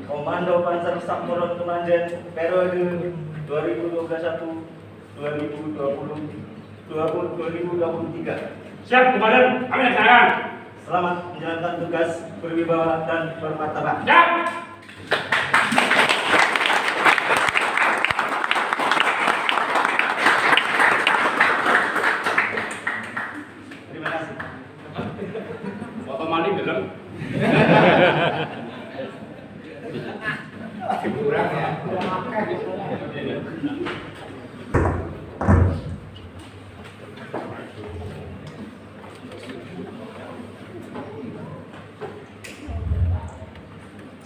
Speaker 5: Komando Panzer Sakmoron Kemeranjen periode 2021-2023.
Speaker 3: Siap, Komandan. Kami laksanakan.
Speaker 5: Selamat menjalankan tugas berwibawa dan bermartabat.
Speaker 3: Siap.
Speaker 5: Terima kasih.
Speaker 3: Bapak mandi belum? Kurang ya.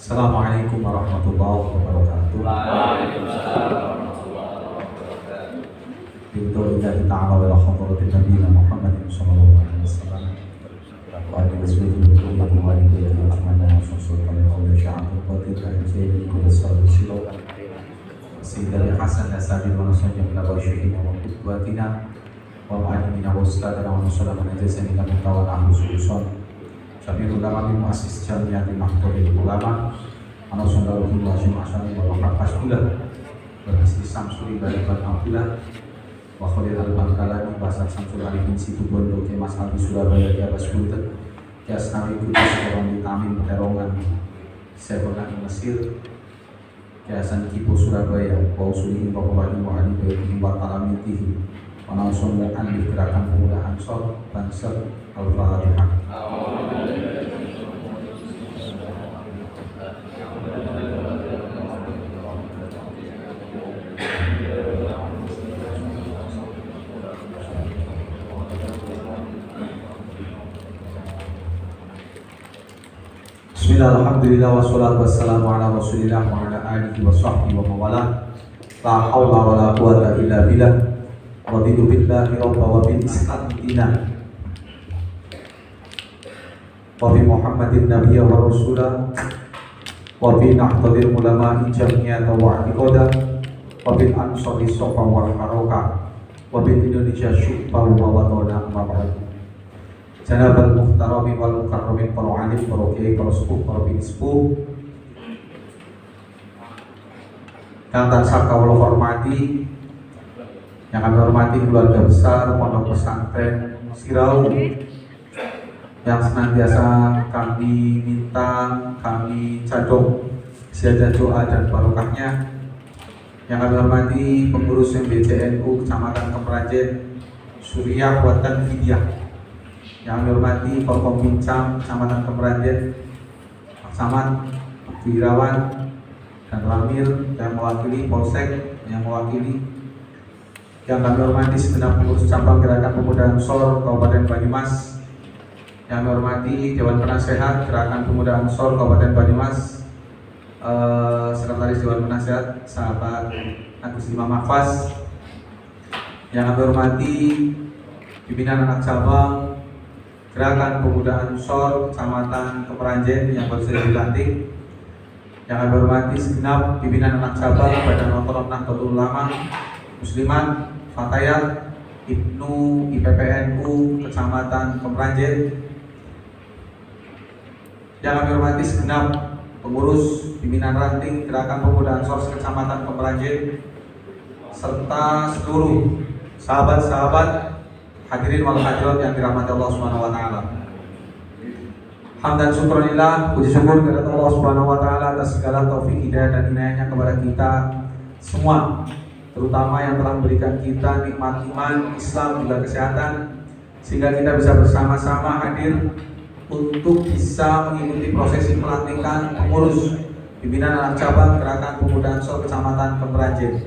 Speaker 9: Assalamualaikum warahmatullahi wabarakatuh.
Speaker 3: Waalaikumsalam warahmatullahi wabarakatuh.
Speaker 9: Billahi ta'ala wa hadratin nabiyina Muhammadin sallallahu alaihi wasallam. Wa alihi wasahbihi wa alihi wa rahmana wa sallallahu alaihi wa sallam. Sayyidina Hasan Nasabi wa nasallam ala syaikhina wa qudwatina wa mu'allimina wa ustadana wa nasallam ala jasanina mutawal ahlususun. Syafirul ulama bin muassis jamiatil mahdhuril ulama ana sallallahu wa sallam wa rahmatullah wa hasbi samsuri barikan abdullah wa khalil al-Bangkalani Basar Samsul Arifin Situ Bondo ke Mas Albi Surabaya ke Abbas Bunten ke Asnawi Kudus Orang di Tamin Peterongan Sekolah di Mesir ke Hasan Kipo Surabaya wa usulihim wa qawahim wa alibaihim wa talamitihi wa nausum dan anli gerakan pemuda Ansor Bansar Al-Fatihah. Bismillah, alhamdulillah, wassalatu wassalamu ala rasulillah wa ala alihi wa sahbihi wa mawala. La hawla wa la quwata illa billah. Raditu billahi rabba wa bil islam dina wa bi Muhammadin nabiyya wa rasulah wa bi nahdhatil ulama'i jami'atan wa i'tiqadan wa bil ansari sofa wal haroka wa bil Indonesia syubha wa watona wa ba'd. Janabal muhtarami wal mukarramin para alim, para kiai, para sepuh, para binispuh yang tansah kawula hormati, yang kami hormati keluarga besar Pondok Pesantren Sirau yang senantiasa kami minta, kami cadok siaga doa dan barokahnya. Yang kami hormati pengurus MBCNU Kecamatan Kemerajen Suriah Watan Fidyah, yang kami hormati Forkom Bincang Kecamatan Kemerajen, Pak Samad, Pak Wirawan, dan Ramil yang mewakili Polsek, yang mewakili, yang kami hormati segenap pengurus cabang Gerakan Pemuda Ansor Kabupaten Banyumas, yang kami hormati Dewan Penasehat Gerakan Pemuda Ansor Kabupaten Banyumas, Sekretaris Dewan Penasehat sahabat Agus Imam Mahfaz, yang kami hormati pimpinan anak cabang Gerakan Pemuda Ansor Kecamatan Kemerajen yang baru saja dilantik, yang kami hormati segenap pimpinan anak cabang Badan Otonom Nahdlatul Ulama Muslimat Fatayat Ibnu IPPNU Kecamatan Kemerajen, yang kami hormati segenap pengurus pimpinan ranting Gerakan Pemuda Ansor Kecamatan Kemerajen serta seluruh sahabat-sahabat hadirin wal hadirat yang dirahmati Allah Subhanahu wa taala. Hamdan syukurillah, puji syukur kepada Allah Subhanahu wa taala atas segala taufik hidayah dan inayahnya kepada kita semua, terutama yang telah memberikan kita nikmat iman, Islam juga kesehatan, sehingga kita bisa bersama-sama hadir untuk bisa mengikuti prosesi pelantikan pengurus pimpinan anak cabang Gerakan Pemuda Ansor Kecamatan Kemerajen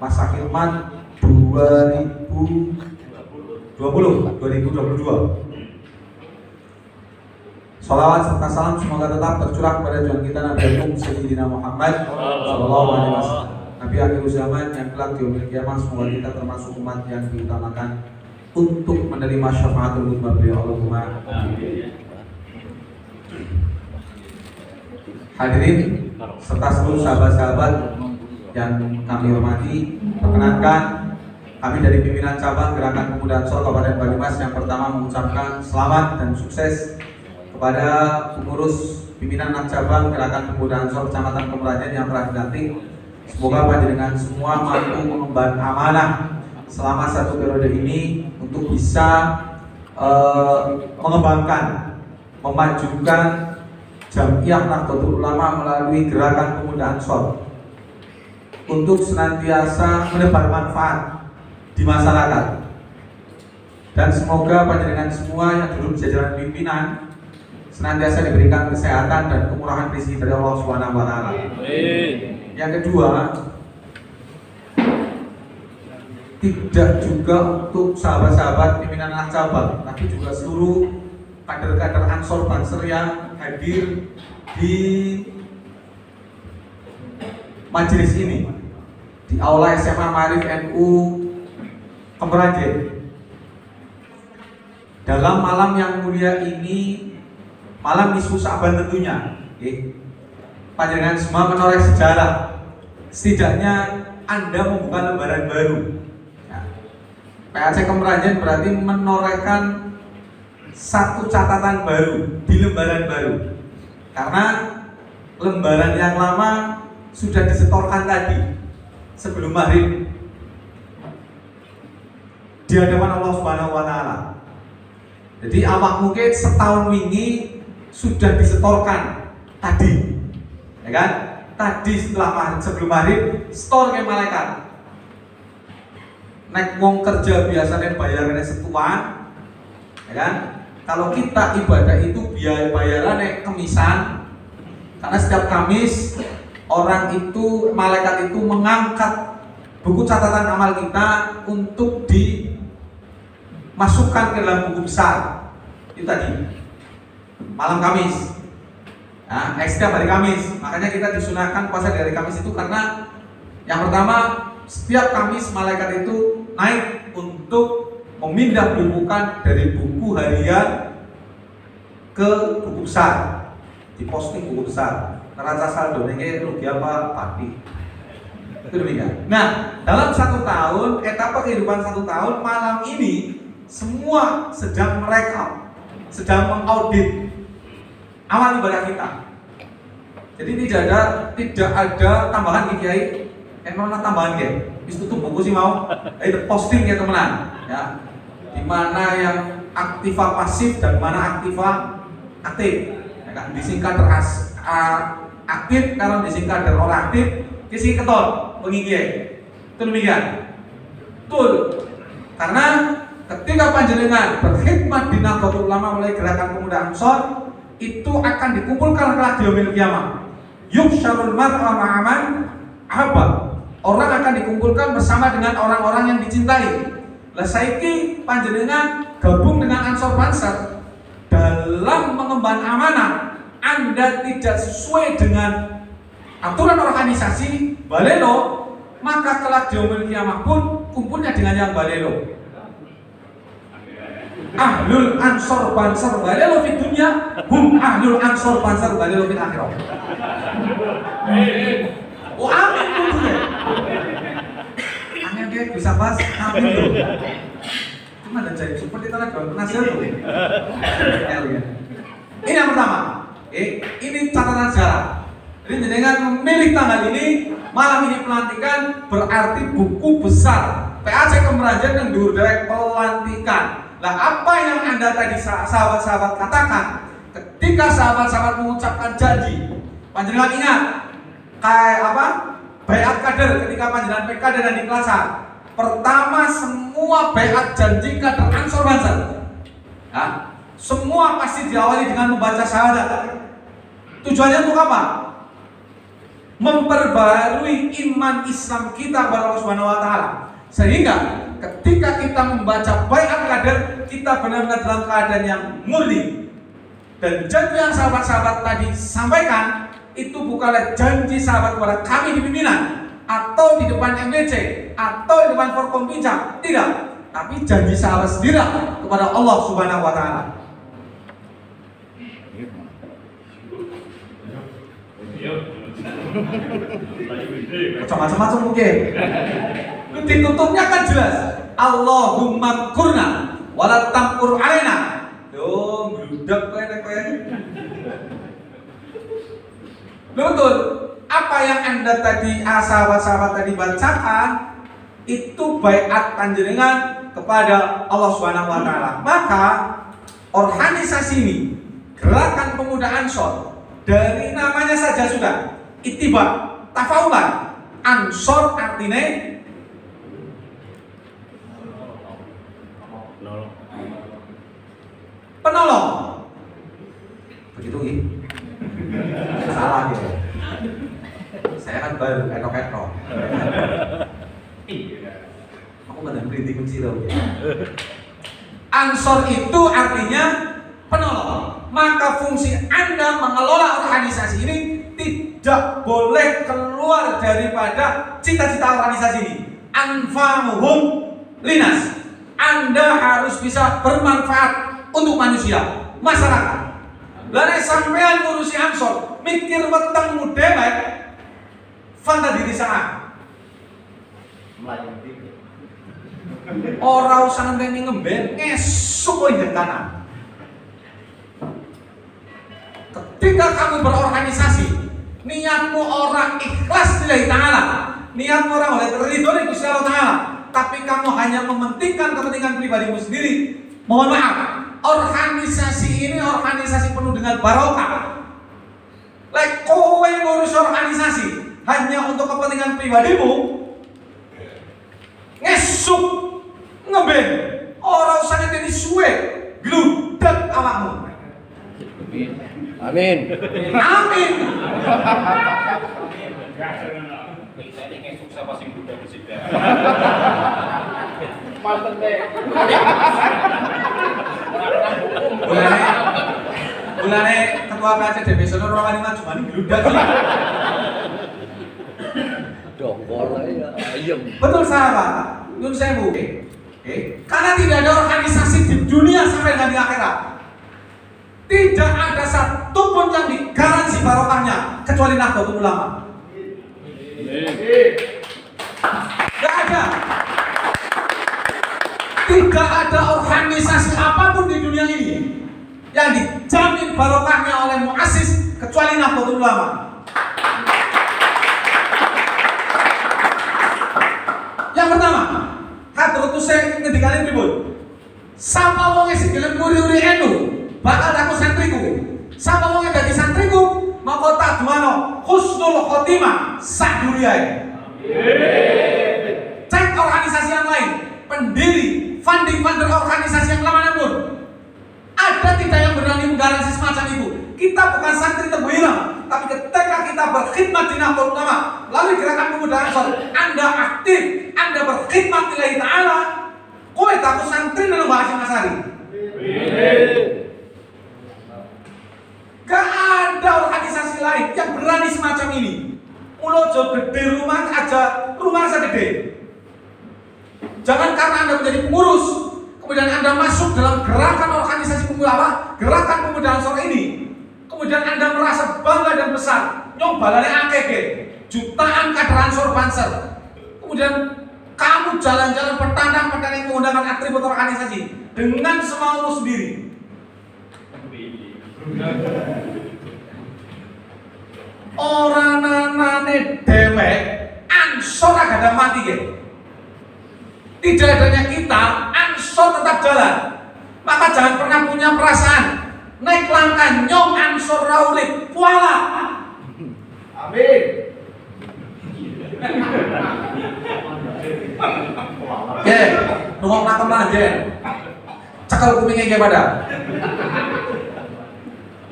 Speaker 9: masa khidmat 2022. Salawat serta salam semoga tetap tercurah kepada junjungan kita Nabi Agung Sayyidina Muhammad sallallahu alaihi wasallam, Nabi akhir zaman yang kelak di yaumil qiyamah. Semoga kita termasuk umat yang diutamakan untuk menerima syafaatul uzma beliau. Allahumma amin. Hadirin serta seluruh sahabat-sahabat yang kami hormati, perkenankan kami dari pimpinan cabang Gerakan Pemuda Ansor Kabupaten Banyumas yang pertama mengucapkan selamat dan sukses kepada pengurus pimpinan anak cabang Gerakan Pemuda Ansor Kecamatan Kemerajen yang telah dilantik. Semoga panjenengan semua mampu mengemban amanah selama satu periode ini untuk bisa mengembangkan, memajukan Jamiah Nahdlatul Ulama melalui Gerakan Pemuda Ansor untuk senantiasa menebar manfaat di masyarakat. Dan semoga panjenengan semua yang duduk di jajaran pimpinan senantiasa diberikan kesehatan dan kemurahan rezeki dari Allah Subhanahu wa taala. Yang kedua, tidak juga untuk sahabat-sahabat pimpinan anak cabang, tapi juga seluruh kader-kader Ansor Banser yang hadir di majelis ini di Aula SMA Ma'arif NU Kemeranjen. Dalam malam yang mulia ini, malam nisfu Sa'ban tentunya, panjenengan semua menoreh sejarah. Setidaknya Anda membuka lembaran baru. PAC Kemeranjen berarti menorehkan satu catatan baru di lembaran baru. Karena lembaran yang lama sudah disetorkan tadi sebelum maghrib di hadapan Allah Subhanahu wa taala. Jadi awak mungkin setahun ini sudah disetorkan tadi. Ya kan? Tadi setelah sebelum maghrib setor ke malaikat. Nek wong kerja biasanya bayarannya setuan. Ya kan? Kalau kita ibadah itu biaya bayarannya kemisan. Karena setiap Kamis orang itu, malaikat itu mengangkat buku catatan amal kita untuk dimasukkan ke dalam buku besar. Itu tadi malam Kamis. Nah, setiap hari Kamis. Makanya kita disunahkan puasa dari hari Kamis itu karena yang pertama, setiap Kamis malaikat itu naik untuk memindah bukukan dari buku harian ke buku besar, diposting buku besar. Neraca saldo ini rugi apa pati. Itu demikian. Nah, dalam 1 tahun, etapa kehidupan 1 tahun, malam ini semua sedang merekam, sedang mengaudit amal ibadah kita. Jadi tidak ada tambahan Kiai. Nona tambahan Kiai. Bis tutup buku sih mau. Itu posting ya temenan. Ya. Di mana yang aktiva pasif dan mana aktiva aktif. Ya kan? Disingkat aktif, kalau disingkat dari orang aktif, kisi keton, pengikiai. Itu demikian. Betul. Karena ketika panjenengan berkhidmat di Nahdlatul Ulama mulai gerakan pemuda Ansor, itu akan dikumpulkan kelak di yaumil qiyamah. Yuhsyarul mar'a ma'aman apa? Orang akan dikumpulkan bersama dengan orang-orang yang dicintai. Lah saiki panjenengan gabung dengan Ansor Banser dalam mengemban amanah. Anda tidak sesuai dengan aturan organisasi balelo, maka kelak di yaumil qiyamah pun kumpulnya dengan yang balelo. Ahlul Ansor Banser balelo di dunia, hum ahlul Ansor Banser balelo di akhirat. Oh amin tuh ya. Hanya dia bisa bahas amin tuh. Cuma ada jadi seperti tanah daun penasihat tuh. Ini yang pertama. Ini catatan sejarah. Jadi dengan memilih tanggal ini, malam ini pelantikan berarti buku besar PAC Kemeranjen yang diurus pelantikan. Nah, apa yang Anda tadi sahabat-sahabat katakan ketika sahabat-sahabat mengucapkan janji, panjenengan ingat kayak apa? Baiat kader ketika panjenengan PKD dan Ikhlasan. Pertama semua baiat janji kader Ansor Banser. Ya, semua pasti diawali dengan membaca syahadat. Tujuannya untuk apa? Memperbarui iman Islam kita kepada Allah Subhanahu wa taala. Sehingga ketika kita membaca baiat kader, kita benar-benar dalam keadaan yang murni. Dan janji yang sahabat-sahabat tadi sampaikan itu bukanlah janji sahabat kepada kami di pimpinan atau di depan MDC atau di depan Forkompinjam, tidak. Tapi janji sahabat sendiri kepada Allah Subhanahu wa taala. Macam-macam mungkin. Ditutupnya kan jelas. Allahumma kurna wala tamkur alaina. Yo, bludak kowe. Betul. Apa yang Anda tadi sahabat-sahabat tadi bacakan itu baiat panjenengan kepada Allah Subhanahu wa taala. Maka organisasi ini, Gerakan Pemuda Ansor, dari namanya saja sudah ittiba, tafaulan. Ansor artinya penolong. Begitu ya? Salah dia. Saya kan baru etok-etok. Aku nggak berhenti kunci loh. Ansor itu artinya penolong. Maka fungsi Anda mengelola organisasi ini tidak tidak boleh keluar daripada cita-cita organisasi ini. Anfa'uhum linas. Anda harus bisa bermanfaat untuk manusia, masyarakat. Lalu sampean ngurusi Ansor, mikir wetengmu dewek, fanta diri sana. Orang usah ngenteni ngemben, ngesuk kowe ndek kanan. Ketika kamu berorganisasi, niatmu orang ikhlas lillahi ta'ala, niatmu orang oleh ridho dari Gusti Allah Ta'ala, tapi kamu hanya mementingkan kepentingan pribadimu sendiri, mohon maaf, organisasi ini organisasi penuh dengan barokah. Like kowe ngurus organisasi hanya untuk kepentingan pribadimu, ngesuk ngemben, orang usah ngenteni suwe, gludak awakmu.
Speaker 3: Amin.
Speaker 9: Amin.
Speaker 3: Ini ngesuk sama sing budak presiden.
Speaker 9: Bulane ketua KCDP sono ora wani maju mani gludak.
Speaker 3: Dongkol ya, ayem.
Speaker 9: Betul sahabat. Nun sewu. Karena tidak ada organisasi di dunia sampai dengan di akhirat. Tidak ada satupun yang digaransi barokahnya kecuali Nahdlatul Ulama. Tidak ada. Tidak ada organisasi apapun di dunia ini yang dijamin barokahnya oleh muassis kecuali Nahdlatul Ulama. Yang pertama, Hadratus Syekh ngendikane pripun? Sapa wong sing gelem nguri-uri NU bakal aku santriku. Sapa wong dadi santriku, maka tak duwano husnul khotimah sak duriae. Cek organisasi yang lain, pendiri, funding funder organisasi yang lama pun ada tidak yang berani menggaransi semacam itu. Kita bukan santri Tebu Ireng, tapi ketika kita berkhidmat di Nahdlatul Ulama, lalu gerakan pemuda Ansor, Anda aktif, Anda berkhidmat lillahi ta'ala, kowe tak santri dalam bahasa Masari. Gak ada organisasi lain yang berani semacam ini. Ulojo gede rumah aja, rumah saya gede. Jangan karena Anda menjadi pengurus, kemudian Anda masuk dalam gerakan organisasi pemuda, gerakan pemuda Ansor ini, kemudian Anda merasa bangga dan besar, nyobalane AKG, jutaan kader Ansor Banser, kemudian kamu jalan-jalan petandang-petandang menggunakan atribut organisasi dengan semaumu sendiri. Orang nanane dewek Ansor agak ada mati ya. Tidak adanya kita, Ansor tetap jalan. Maka jangan pernah punya perasaan naik langkah nyong Ansor raurip kuala. Amin. Oke, nunggu nakem aja. Cekal kupingnya kayak pada.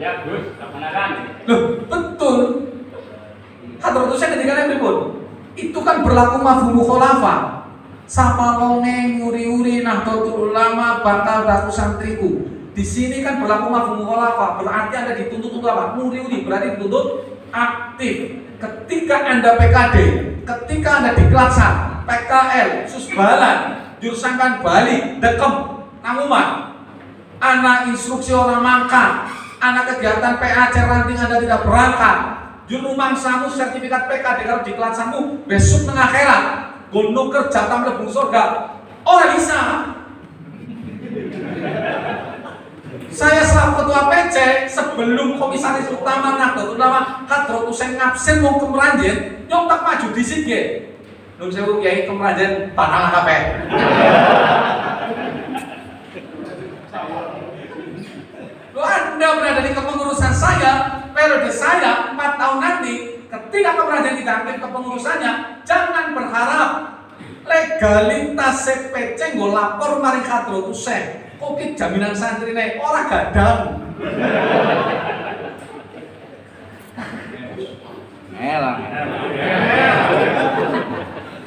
Speaker 3: Ya Gus, kebenaran.
Speaker 9: Loh, betul. Hadratus Syekh ketika pripun? Itu kan berlaku mafhum mukhalafah. Sapa wonge nguri-uri Nahdlatul Ulama bakal daku santriku. Di sini kan berlaku mafhum mukhalafah, berarti Anda dituntut untuk apa? Nguri-uri, berarti dituntut aktif. Ketika Anda PKD, ketika Anda di Kelaksan, PKL, Susbalan, Jurusankan Bali, Dekem, Nanguman, anak instruksi orang mangka, anak kegiatan PAC ranting Anda tidak berangkat, juru mangsamu sertifikat PKD kalau di Kelaksanmu besok tengah akhirat, gunung kerja tam lebung surga, orang bisa. Saya selaku ketua PC sebelum komisaris utama Nahdlatul Ulama Hadratus Syekh ngabsen mau ke Meranjen, nyong tak maju di sini. Nun sewu kiai ke Meranjen tanah kabeh. Lo Anda berada di kepengurusan saya, periode saya 4 tahun nanti, ketika Kemeranjen tidak aktif kepengurusannya, jangan berharap legalitas CPC nggo lapor mari Hadratus Syekh. Oke, jaminan santri nih, orang gadang.
Speaker 3: Elang.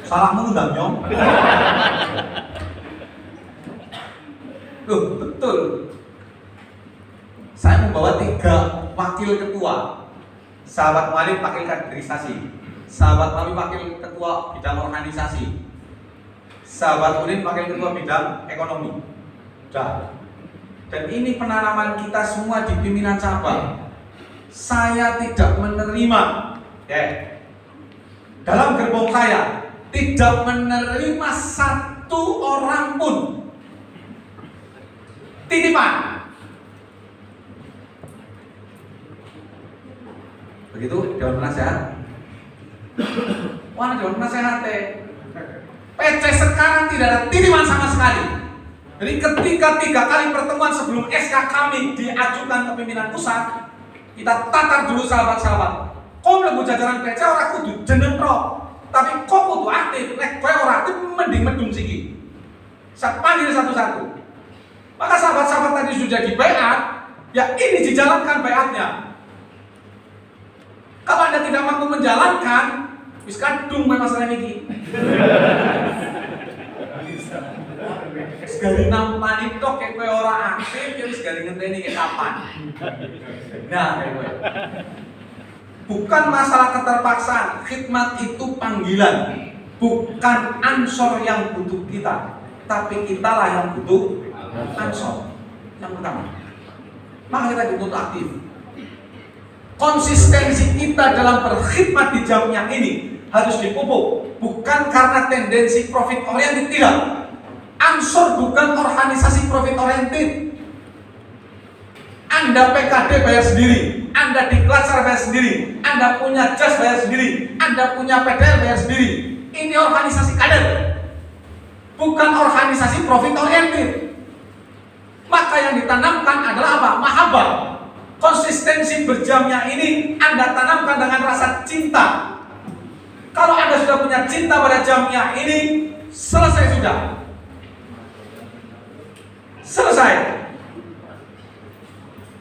Speaker 9: Salahmu undang nyong. Loh, betul. Saya membawa 3 wakil ketua. Sahabat Mu'alif wakil kaderisasi, sahabat Mami wakil ketua bidang organisasi, sahabat Udin wakil ketua bidang ekonomi. Udah. Dan ini penanaman kita semua di pimpinan cabang. Saya tidak menerima, dalam gerbong saya tidak menerima satu orang pun titipan. Begitu Dewan Penasehat. Wah, Dewan Penasehat PC sekarang tidak ada titipan sama sekali. Jadi ketika 3 kali pertemuan sebelum SK kami diajukan ke pimpinan pusat, kita tatar dulu sahabat-sahabat. Kau mlebu jajaran PC ora kudu jenentro, tapi kau kudu aktif. Nek kowe ora aktif mending medung siki. Saya panggil satu-satu. Maka sahabat-sahabat tadi sudah di-baiat, ya ini dijalankan baiatnya. Kalau Anda tidak mampu menjalankan, wis kadung masalah ini. Sekali nampani tok kowe ora aktif, ya wis gali ngenteni ke kapan. Nah, kowe. Bukan masalah keterpaksaan, khidmat itu panggilan. Bukan ansor yang butuh kita, tapi kitalah yang butuh ansor. Yang pertama. Maka kita dituntut aktif. Konsistensi kita dalam berkhidmat di jamiah ini harus dipupuk, bukan karena tendensi profit oriented, tidak. Ansor bukan organisasi profit oriented. Anda PKD bayar sendiri, Anda Diklasar bayar sendiri, Anda punya jas bayar sendiri, Anda punya PDL bayar sendiri. Ini organisasi kader, bukan organisasi profit oriented. Maka yang ditanamkan adalah apa? Mahabbah. Konsistensi berjamiah ini Anda tanamkan dengan rasa cinta. Kalau Anda sudah punya cinta pada jamiah ini, selesai sudah. Selesai.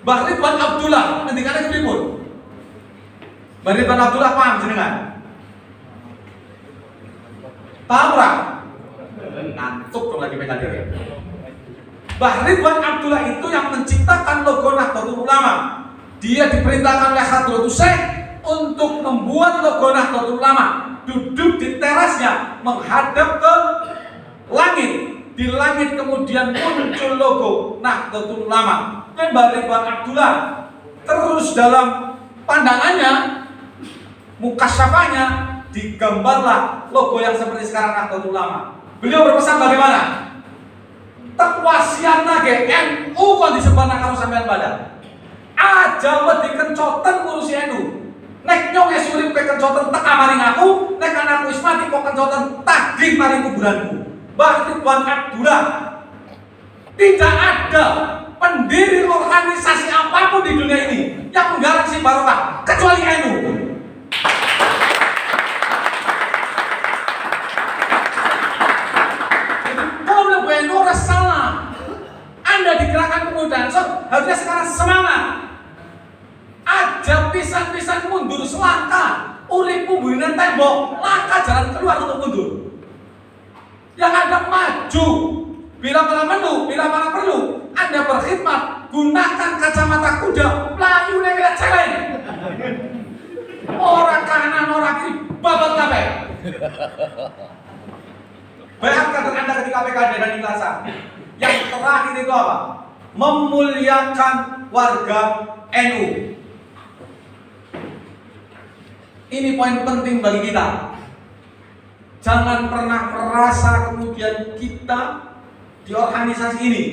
Speaker 9: Mbah Ridwan Abdullah ngendikane pripun? Mbah Ridwan Abdullah paham jenengan? Paham ora? Ngantuk dong lagi PKD. Mbah Ridwan Abdullah itu yang menciptakan logo Nahdlatul Ulama. Dia diperintahkan oleh Hadratus Syekh untuk membuat logo Nahdlatul Ulama, duduk di terasnya menghadap ke langit. Di langit kemudian muncul logo Nahdlatul Ulama. Dan Mbah Ridwan Abdullah terus dalam pandangannya, mukasyafahnya, digambarlah logo yang seperti sekarang Nahdlatul Ulama. Beliau berpesan bagaimana? Tekwasian nage NU kok disebarkan karo sampean pada. Aja wedi kencoten ngurusi NU. Nek nyong es urip kencoten teka maring aku, nek anakku wis mati kok kencoten tagih maring kuburanku. Mbah Ridwan Abdullah, tidak ada pendiri organisasi apapun di dunia ini yang menggaransi barokah kecuali NU. NU salah. Anda digerakkan pemuda Ansor, harusnya sekarang semangat. Aja pisan-pisan mundur selangkah. Uripmu bulinan tembok, langkah jalan keluar untuk mundur. Yang ada maju. Bila mana perlu, bila mana perlu, Anda berkhidmat, gunakan kacamata kuda, layu lewat celeng. Orang kanan, orang kiri, babat kabeh. Bayangkan Anda ketika PKD dan Diklasar. Yang terakhir itu apa? Memuliakan warga NU. Ini poin penting bagi kita. Jangan pernah merasa kemudian kita di organisasi ini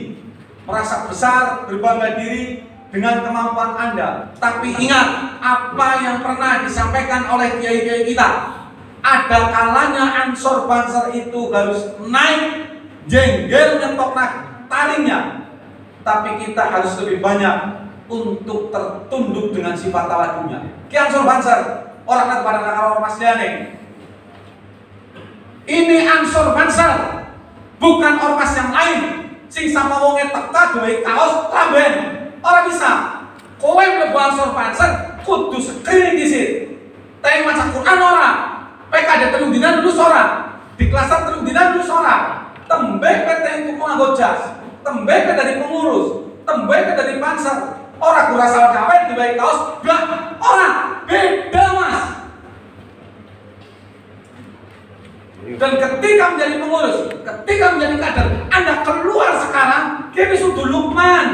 Speaker 9: merasa besar, berbangga diri dengan kemampuan Anda. Tapi ingat apa yang pernah disampaikan oleh kiai-kiai kita. Ada kalanya ansor banser itu harus naik jenggel nyentok taringnya, tapi kita harus lebih banyak untuk tertunduk dengan sifat tawadunya. Ki ansor banser orang pada orang Mas Liane. Ini ansor banser, bukan ormas yang lain. Sing sama wonge teka duwe kaos traben. Ora bisa. Kowe mlebu ansor banser kudu screening dhisik. Tapi maca Quran ora. PKD telung dina lulus ora, Diklasar telung dina lulus ora, tembek PT itu nganggo jas, tembek dari pengurus, tembek dari panser, Orang gue rasa gawe dibaik kaos, gak orang beda mas. Dan ketika menjadi pengurus, ketika menjadi kader, Anda keluar sekarang, kini sudah Lukman.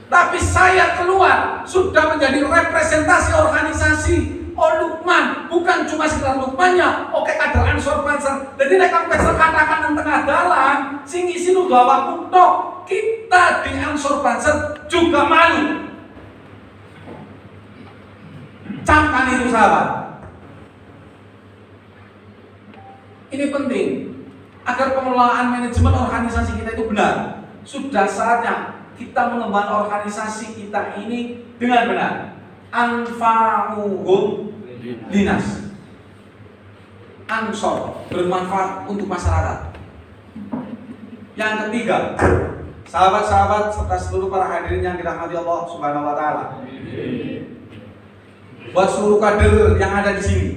Speaker 9: Tapi saya keluar sudah menjadi representasi organisasi. Oh Lukman, bukan cuma sekedar Lukmannya. Oke kader Ansor Banser. Jadi mereka katakan yang tengah dalam, sing isi nu gawa kutok. Kita di Ansor Banser juga malu. Camkan itu sahabat. Ini penting agar pengelolaan manajemen organisasi kita itu benar. Sudah saatnya kita mengembangkan organisasi kita ini dengan benar. Anfa'uhum linas. Ansor bermanfaat untuk masyarakat. Yang ketiga, sahabat-sahabat serta seluruh para hadirin yang dirahmati Allah Subhanahu wa taala. Buat seluruh kader yang ada di sini,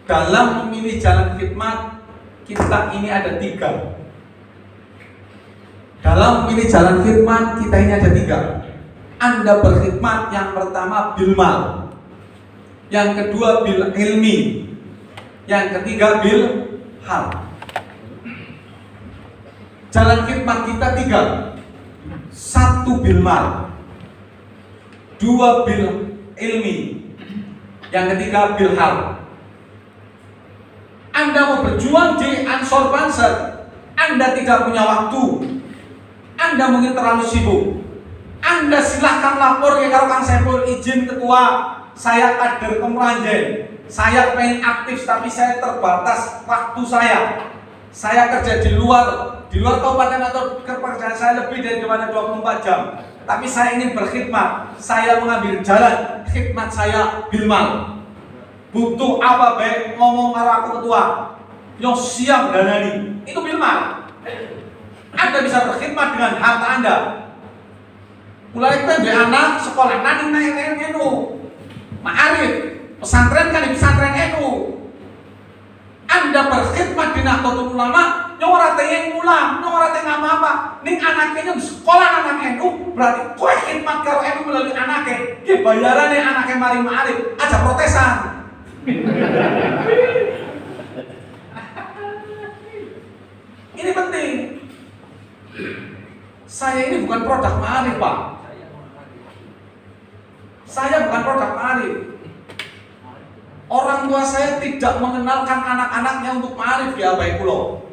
Speaker 9: dalam memilih jalan khidmat kita ini ada 3. Dalam memilih jalan khidmat kita ini ada 3. Anda berkhidmat yang pertama bil mal, yang kedua bil ilmi, yang ketiga bil hal. Jalan khidmat kita 3. 1 bil mal, 2 bil ilmi, yang ketiga bil hal. Anda mau berjuang di Ansor Banser, Anda tidak punya waktu, Anda mungkin terlalu sibuk, Anda silahkan lapor ya kalau Kang Saiful izin ketua, saya kader Kemeranjen, saya pengen aktif tapi saya terbatas waktu saya kerja di luar kabupaten atau pekerjaan saya lebih daripada 24 jam, tapi saya ingin berkhidmat, saya mengambil jalan khidmat saya bilmal. Butuh apa baik ngomong karo aku ketua, yang siap danani, itu bilmal. Anda bisa berkhidmat dengan harta Anda. Mulai PB anak sekolah nani naik NU, ma'arif, pesantren kan di pesantren NU. Anda berkhidmat di Nahdlatul Ulama, yang orang yang ngulang, yang orang yang apa-apa. Ning anaknya di sekolah anak NU, berarti kowe khidmat karo NU melalui anaknya. Ki bayarannya anaknya mari ma'arif, aja protesan. Ini penting. Saya ini bukan produk ma'arif, Pak. Saya bukan produk ma'arif. Orang tua saya tidak mengenalkan anak-anaknya untuk ma'arif di Abai Kulo.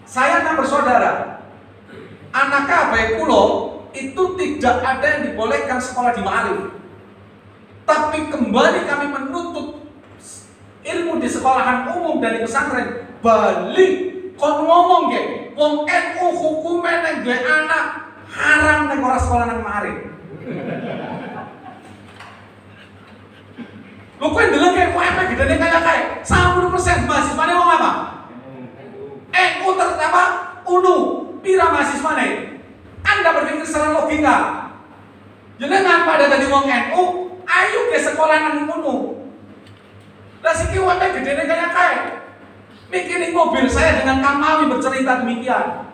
Speaker 9: Saya 6 bersaudara. Anak Abai Kulo itu tidak ada yang dibolehkan sekolah di ma'arif. Tapi kembali kami menuntut ilmu di sekolahan umum dan di pesantren. Balik kon ngomong ge, wong NU hukumnya neng gue anak haram neng orang sekolah nang ma'arif. Lu kok ndeleng kayak UMP gedene kayak 90% mahasiswane wong apa? NU terutama UNU, pira mahasiswane? Anda berpikir secara logika. Jenengan pada tadi wong NU, ayo ke sekolah nang UNU. Lah siki UMP gedene kayak mikirin mobil saya dengan Kamawi bercerita demikian.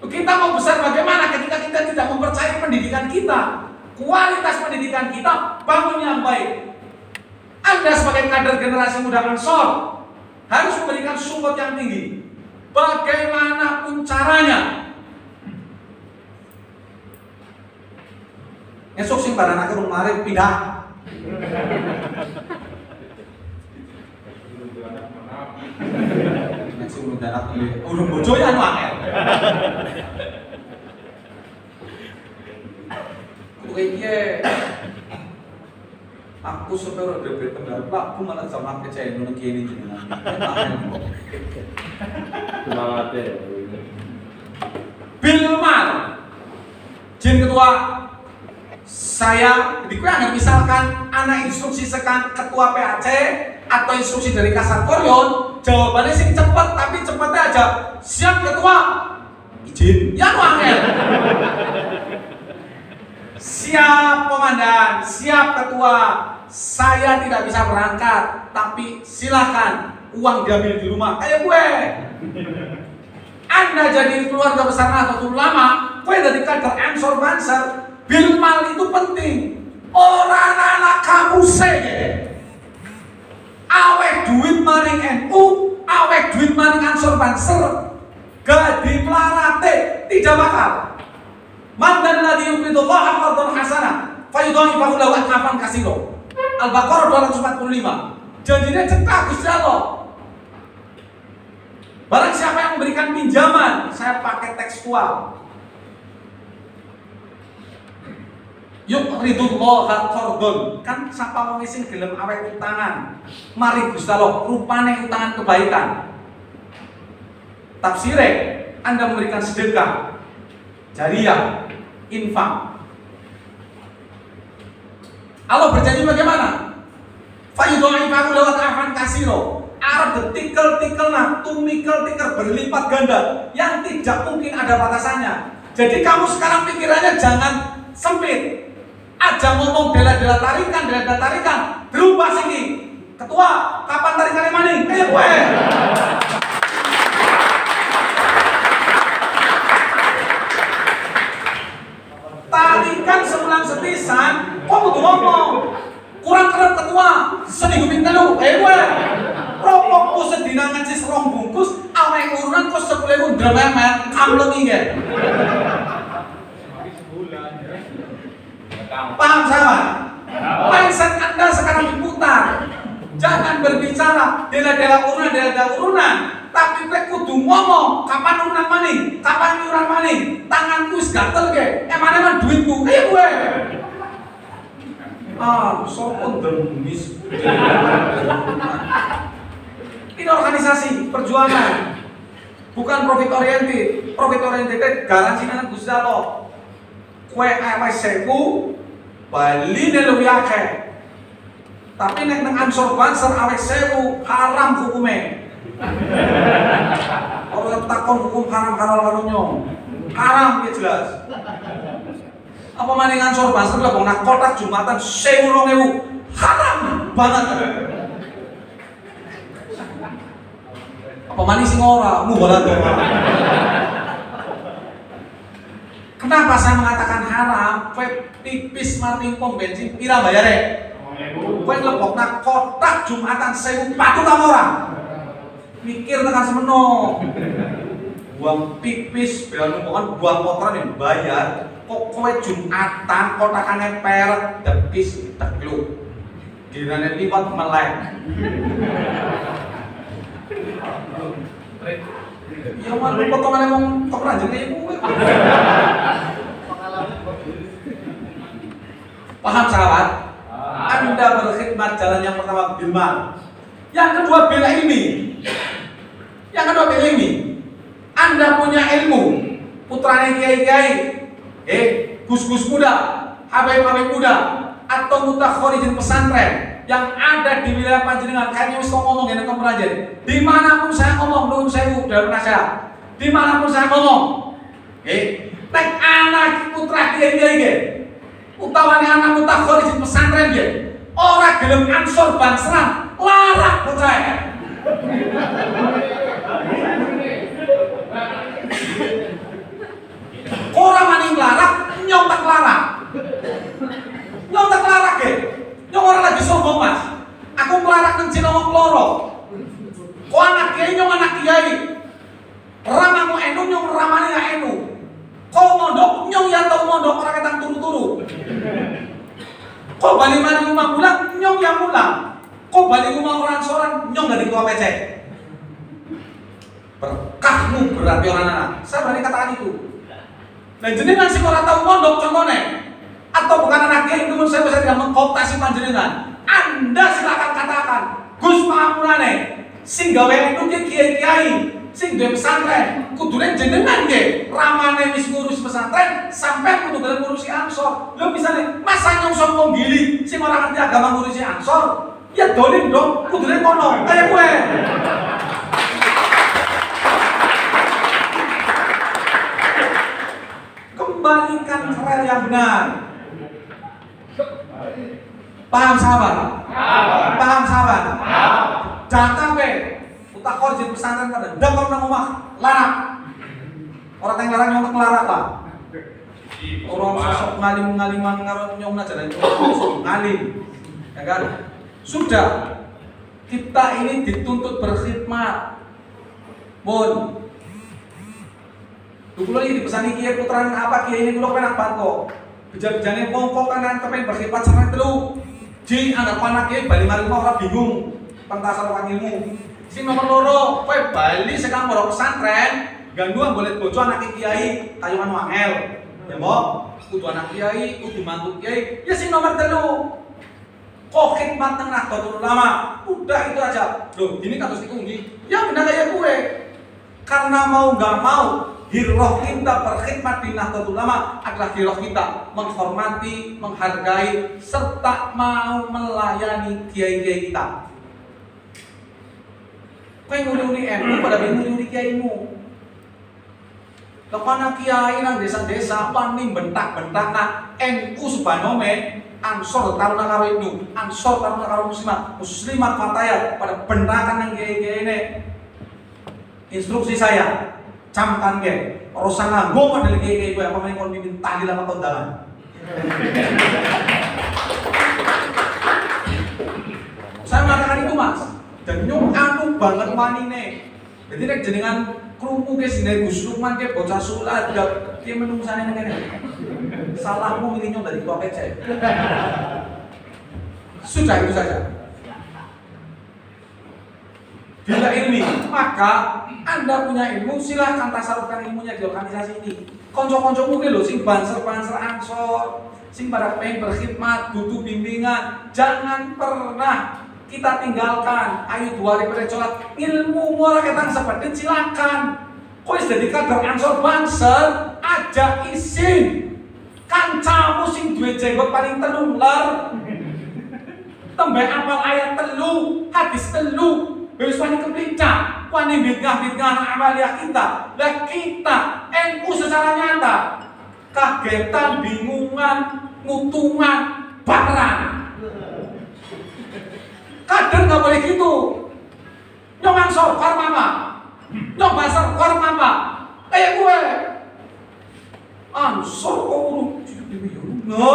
Speaker 9: Kita mau besar bagaimana ketika kita tidak mempercayai pendidikan kita? Kualitas pendidikan kita bangun yang baik. Anda sebagai kader generasi muda Ansor harus memberikan support yang tinggi. Bagaimanapun caranya. Esok sing barang aku kemarin pindah. Nasi urung darat urung bojo ya anu angel. Kuwi aku sebenarnya bebet tenggal Pak, aku malah sama kecewa nang kene jenengan.
Speaker 5: Semangat ya.
Speaker 9: Bilmal. Jin ketua saya, jadi anak misalkan anak instruksi sekan ketua PAC atau instruksi dari Kasat Koryon, jawabannya sing cepet tapi cepetnya aja. Siap ketua, izin. Ya angel. Siap komandan, siap ketua. Saya tidak bisa berangkat, tapi silahkan uang diambil di rumah. Kayak gue.
Speaker 10: Anda jadi keluarga besar Nahdlatul Ulama, kowe dadi kader Ansor Banser, bil mal itu penting. Ora anak kamu sege. Awek duit maring NU, awek duit maring Ansor Banser, gadi melarate tidak bakal. Man dan ladzi yuqridullah qardan hasanah, fayudha'ifahu lahu adhafan katsira. Al-Baqarah 245. Janjinya cetak Gusti Allah. Barang siapa yang memberikan pinjaman, saya pakai tekstual. Yuqridullaha qardon, kan sapa wong sing gelem awet utangan. Mari Gusti Allah rupane utangan kebaikan. Tafsire, Anda memberikan sedekah, jariyah, infak. Allah berjanji bagaimana? Fayudha'ifahu lahu adhafan katsira. Arab detikel-tikel nah, tumikel-tikel berlipat ganda yang tidak mungkin ada batasannya. Jadi kamu sekarang pikirannya jangan sempit. Aja ngomong bela-bela tarikan, berubah sini. Ketua, kapan tarikannya maning? Kayak gue. Tarikan sebulan sepisan, kok butuh ngomong? Kurang keren ketua, seminggu minta lu, kayak gue. Rokokku sedina ngaji serong bungkus, awake urunan kok 10.000 drememen, kamlengi nggih. Paham sama? Mindset Anda sekarang diputar. Jangan berbicara dela-dela urunan, tapi kowe kudu ngomong kapan urunan maning, kapan iuran maning. Tanganku wis gatel ge, emane duitku kaya gue. Sopon demis. Ini organisasi perjuangan, bukan profit oriented. Profit oriented garansinya Gusti Allah. Kue awake sewu, bali luwih akeh. Tapi nek nang Ansor Banser awake sewu haram hukume. Ora takon hukum haram halal karo nyong. Haram ya jelas. Apa maning Ansor Banser lho nak kotak Jumatan 1.000 haram banget. Apa maning sing ora mubalat. Kenapa saya mengatakan haram? Kowe pipis maring pom bensin pira bayare? Kowe lebokna kotak Jumatan 1.000 patut ta ora? Mikir tekan semeno. Buang pipis bela numpokan buang kotoran yang bayar. Kok kowe Jumatan kotakane peret depis tegluk. Girane liwat melek. Ya malu potongan emang tok ranjang kayak gue. Paham sahabat? Anda berkhidmat jalan yang pertama bilmal, yang kedua bela ilmi, yang kedua bela ilmi. Anda punya ilmu, putranya kiai-kiai, gus-gus muda, habaib-habaib muda, atau mutakhorijin pesantren yang ada di wilayah panjenengan. Kayaknya wis ngomong ya nang pengajian. Dimanapun saya ngomong, nuwun sewu dalam nasihat. Dimanapun saya ngomong, nek anak putra kiai-kiai ge, utawane anak mutakhorijin pesantren ge, ora gelem Ansor Banseran, larak bocah. Ora maning larak, nyong tak larak. Nyong tak larak ge. Nyong ora lagi sombong Mas. Aku nglarak nang Cilongok loro. Kok anak kiai nyong anak kiai. Ramamu enu nyong ramane ya enu. Kok mondok nyong ya tau mondok ora ketang turu-turu. Kok bali mari rumah mulang nyong ya mulang. Kok bali rumah orang soran nyong dari ketua PC. Berkahmu berarti orang anak. Saya berani katakan itu. Nah jenengan sing ora tau mondok contohnya, atau bukan anak kiai, namun saya tidak mengkooptasi panjenengan. Anda silakan katakan, Gus Mahamurane, sing gawe itu kiai-kiai, sing gawe pesantren, kudune jenengan ge, ramane wis ngurus pesantren, sampai kudu gelem ngurusi Ansor. Lho misale, masa nyong sombong gili, sing ora ngerti agama ngurusi Ansor, ya dolim dong, kudune kono, kayak gue. Kembalikan rel yang benar. Paham sahabat? Paham sahabat? Jangan sampai utak korjin pesantren pada dakon nang omah larang. Orang yang larang nyong ngelarak lah. Orang sosok ngalim-ngaliman ngaron nyong aja dan ngalim. Ya kan? Sudah. Kita ini dituntut berkhidmat. Mun. Dulu ini dipesani kiai putraan apa kiai ini kulo penak banget. Beja-bejane pongkok kanan kepen berkhidmat sampai telu. Ji anak anak kiai bali mari ora bingung. Pentasar ilmu. Si nomor loro, kowe bali sekarang mau pesantren, ganggu boleh bojo anak kiai, kayu anu angel. Ya mbok, kudu anak kiai, kudu mantu kiai. Ya sing nomor 3. Kok khidmat nang Nahdlatul Ulama. Udah itu aja. Loh, ini kados niku nggih. Ya benar kayak gue. Karena mau enggak mau, hiroh kita berkhidmat di Nahdlatul Ulama adalah hiroh kita menghormati, menghargai serta mau melayani kiai-kiai kita. Kowe nguni-nguni NU pada nguni-nguni kiaimu. Lekana kiai nang desa-desa wani bentak-bentak nak NU subanome ansor taruna karo itu, ansor taruna karo muslimat fatayat pada bentakan nang kiai-kiai ini. Instruksi saya, camkan ge, orosan nganggo model kiai-kiai kowe apa meneh kon mimpin tahlil apa kondangan. Saya mengatakan itu Mas. Dan nyong anu banget wanine. Jadi nek jenengan krungu ke sine Gus Lukman ke bocah sulat dia menungsane ngene. Salahmu milih nyong dari tua PC. Sudah itu saja. Bila ilmi, maka Anda punya ilmu, silahkan tasarufkan ilmunya di organisasi ini. Konco-konco mungkin loh, sing banser-banser ansor, sing pada pengen berkhidmat, butuh bimbingan, jangan pernah kita tinggalkan. Ayo 2 hari sholat ilmu muara ketang seperti silakan. Kau jadi kader ansor banser aja izin. Kancamu sing duwe jenggot paling telungler. Tembe apal ayat telu, hadis telu. Wis wani keplincah, wani bid'ah amaliyah kita. Lah kita NU secara nyata kagetan, bingungan, ngutungan, baran. Kader nggak boleh gitu. Nyong ansor kor mama, nyong basar kor mama. Kayak gue ansor kok urut no.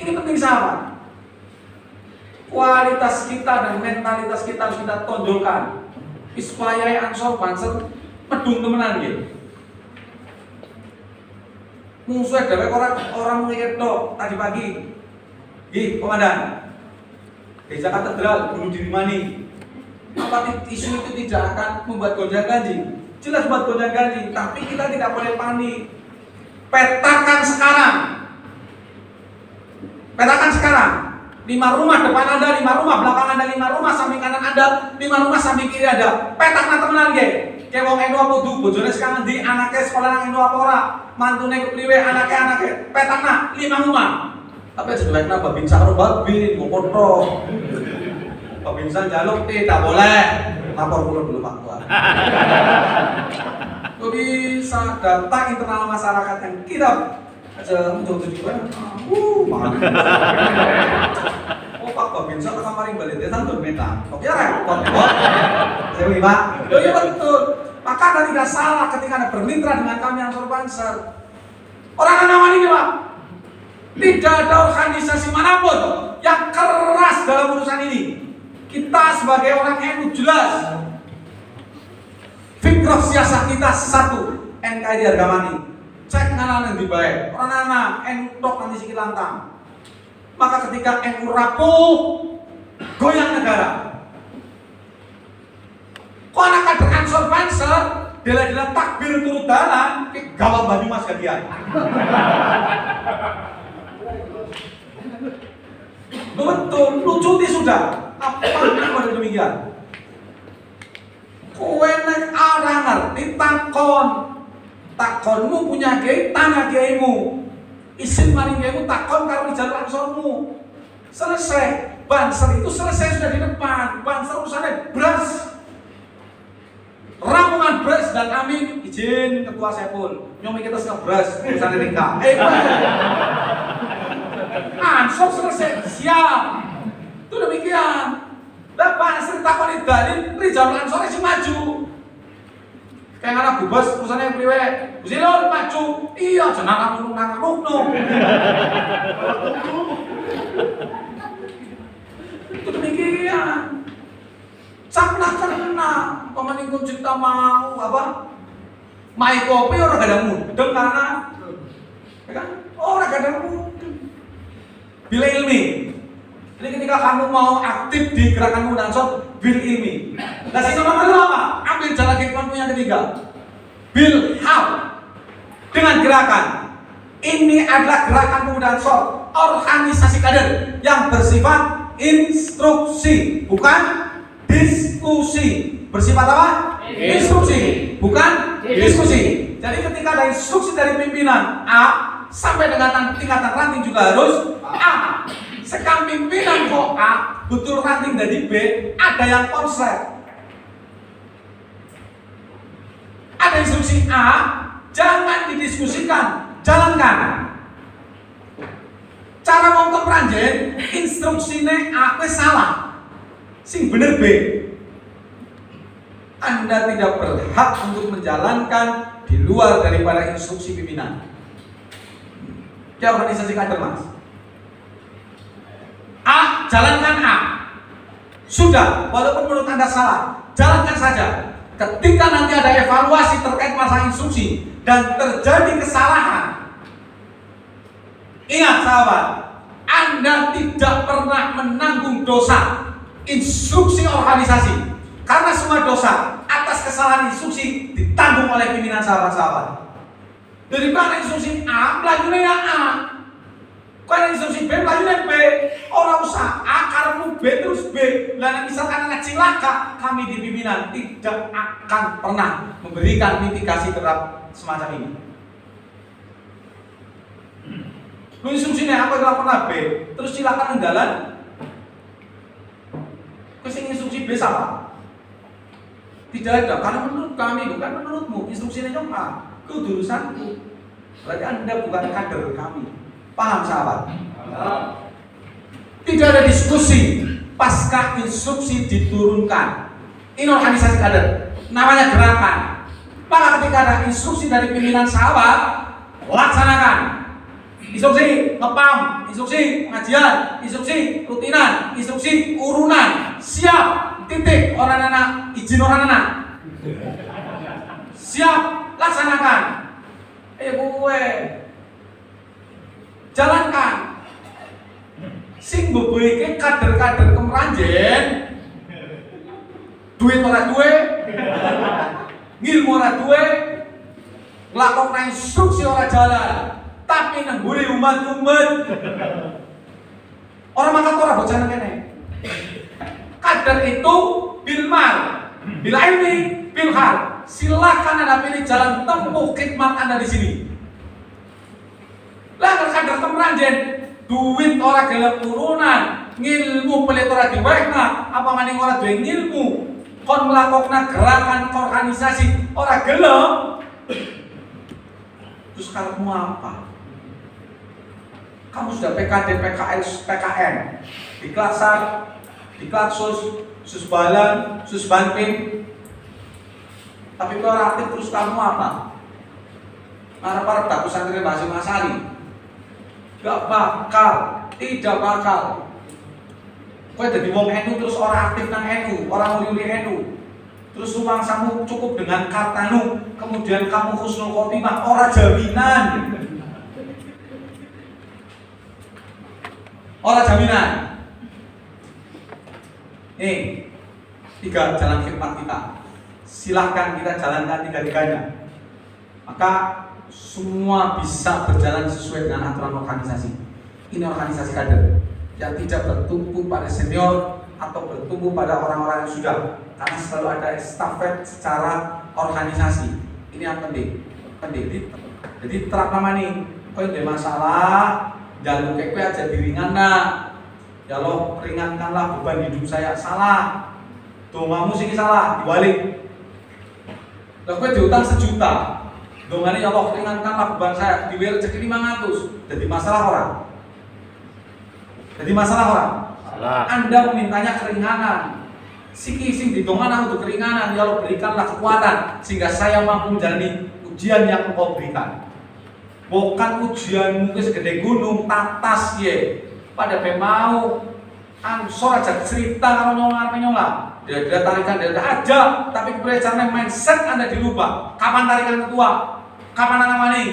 Speaker 10: Ini penting sahabat. Kualitas kita dan mentalitas kita harus kita tonjolkan. Supaya ansor banser medung temenan gitu. Musuh dhewe orang mengikat dok tadi pagi. Gih, komandan. Gereja katedral bunuh diri mani. Apa isu itu tidak akan membuat gonjang-ganjing? Jelas buat gonjang-ganjing, tapi kita tidak boleh panik. Petakan sekarang. Petakan sekarang. 5 rumah depan Anda, 5 rumah belakang Anda, 5 rumah samping kanan Anda, 5 rumah samping kiri Anda. Petakna temenan ge. Kayak wong NU apa du, bojone sekarang di anaknya sekolah nang NU apa ora, mantune kepriwe anaknya. Petakna 5 rumah. Tapi jeleknya babinsa karo babin, mau foto. Babinsa jaluk tidak boleh. Lapor dulu Pak Tua. Kok bisa data internal masyarakat yang kita aja muncul juga. Mantap. Oh Pak Babinsa ke kamaring balik desa untuk meta. Oke repot. Dewi Pak. Oh iya betul. Maka Anda tidak salah ketika Anda bermitra dengan kami yang Banser. Orang namanya ini Pak. Tidak ada organisasi manapun yang keras dalam urusan ini. Kita sebagai orang NU jelas. Fikrah siasat kita satu, NKRI harga mati. Cek nganan yang dibaik. Orang anak NU tok nanti sikit lantang. Maka ketika NU rapuh, goyang negara. Kok anak kader Ansor Banser, dela-dela takbir turut dalan, gawang Banyumas kalian. Betul, lucuti sudah. Apa yang demikian? Kowe nek ora ngerti takon. Takonmu punya kiai, tanya kiaimu. Isin maring kiaimu takon karo jalur ansormu. Selesai. Banser itu selesai sudah di depan. Banser urusannya beras. Ramungan beras dan amin izin Ketua Saiful. Nyomi kita suka beras urusannya nikah. Ansor selesai, siap. Itu demikian. Dan Banser takon dalil, jalur ansor sing maju. Kayak anak bubas urusannya priwe. Silon maju. Iya, jenengan nang rukno. Itu demikian. Saklah kena pemeningkun cipta mau apa? Mai kopi orang gak ada mudeng karena ya kan? Orang gak ada mudeng. Bila ilmi. Jadi ketika kamu mau aktif di gerakan pemuda Ansor, bil ilmi. Nah, si nomor kedua apa? Ambil jalan hikmahmu yang ketiga. Bil hal. Dengan gerakan. Ini adalah gerakan pemuda Ansor, organisasi kader yang bersifat instruksi, bukan diskusi. Bersifat apa? Instruksi, bukan diskusi. Jadi ketika ada instruksi dari pimpinan A sampai dengan tingkatan ranting juga harus A. Sekarang pimpinan kok A, betul ranting dari B, ada yang konsep. Ada instruksi A, jangan didiskusikan, jalankan. Cara ngomong peranjen, instruksinya A salah. Sing bener B. Anda tidak berhak untuk menjalankan di luar daripada instruksi pimpinan. Dia organisasi kader, Mas. A, jalankan A. Sudah, walaupun menurut Anda salah, jalankan saja. Ketika nanti ada evaluasi terkait masalah instruksi dan terjadi kesalahan, ingat sahabat, Anda tidak pernah menanggung dosa instruksi organisasi. Karena semua dosa atas kesalahan instruksi ditanggung oleh pimpinan sahabat-sahabat. Dari mana instruksi A, melajunya A. Karena instruksi B, melajunya B. Orang usah A, karena B terus B. Lalu misalkan anak cilaka, kami di pimpinan tidak akan pernah memberikan mitigasi terhadap semacam ini. Lu instruksinya apa yang pernah B, terus cilaka nenggalan. Kesini instruksi B salah. Tidak ada, karena menurut kami, bukan menurutmu. Instruksinya A, kedudusanku. Berarti Anda bukan kader kami. Paham sahabat? Tidak ada diskusi pasca instruksi diturunkan. Ini organisasi kader, namanya gerakan. Maka ketika ada instruksi dari pimpinan sahabat, laksanakan. Instruksi ngepam, instruksi pengajian, instruksi rutinan, instruksi urunan. Siap, titik. Orang anak, izin orang anak. Siap, laksanakan. Gue jalankan. Sing bebuike kader-kader kemeranjen. Duit ora duwe, ngilmu ora duwe, nglakokna instruksi ora jalan. Tapi nang mburi umat-umat. Orang makan ora bocah nang kene. Kader itu bilmal, bila ini bilhal. Silakan Anda pilih jalan tempuh khidmat Anda di sini. Lah kader kemeranjen, duit ora gelem urunan, ngilmu pelit ora diwehna, apa maning ora duwe ngilmu, kon nglakokna gerakan organisasi ora gelem. Terus karepmu apa? Kamu sudah PKD, PKS, PKN, di Klasan, di Klaksus, Susbalan, Susbanpin, tapi kalau aktif terus kamu apa? Ngarep-arep tak pesantren Mbah Hasyim Asy'ari? Gak bakal, tidak bakal. Kowe dadi wong NU terus orang aktif nang NU, orang nguli NU. Terus rumangsamu cukup dengan kartanu, kemudian kamu husnul khotimah, ora jaminan. Ora jaminan. Nih, 3 jalan khidmat kita. Silahkan kita jalankan 3-tiganya. Maka semua bisa berjalan sesuai dengan aturan organisasi. Ini organisasi kader yang tidak bertumpu pada senior atau bertumpu pada orang-orang yang sudah, karena selalu ada estafet secara organisasi. Ini yang penting. Jadi terap nama nih, kau ada masalah, jangan kayak gue aja diringan nak. Ya Allah, ringankanlah beban hidup saya. Salah, domamu sini salah, dibalik. Lah gue diutang 1 juta. Dongane ya Allah, ringankanlah beban saya, dibayar rezeki 500. Jadi masalah orang. Jadi masalah orang. Anda memintanya keringanan. Siki sing didongan untuk keringanan, ya Allah berikanlah kekuatan sehingga saya mampu menjalani ujian yang Engkau berikan. Bukan ujianmu segede gunung, tatas ye. Pada mau ansor aja cerita kalau nyolong. Dia tarikan dia aja, tapi kebiasaan mindset Anda dirubah. Kapan tarikan ketua? Kapan anak mani?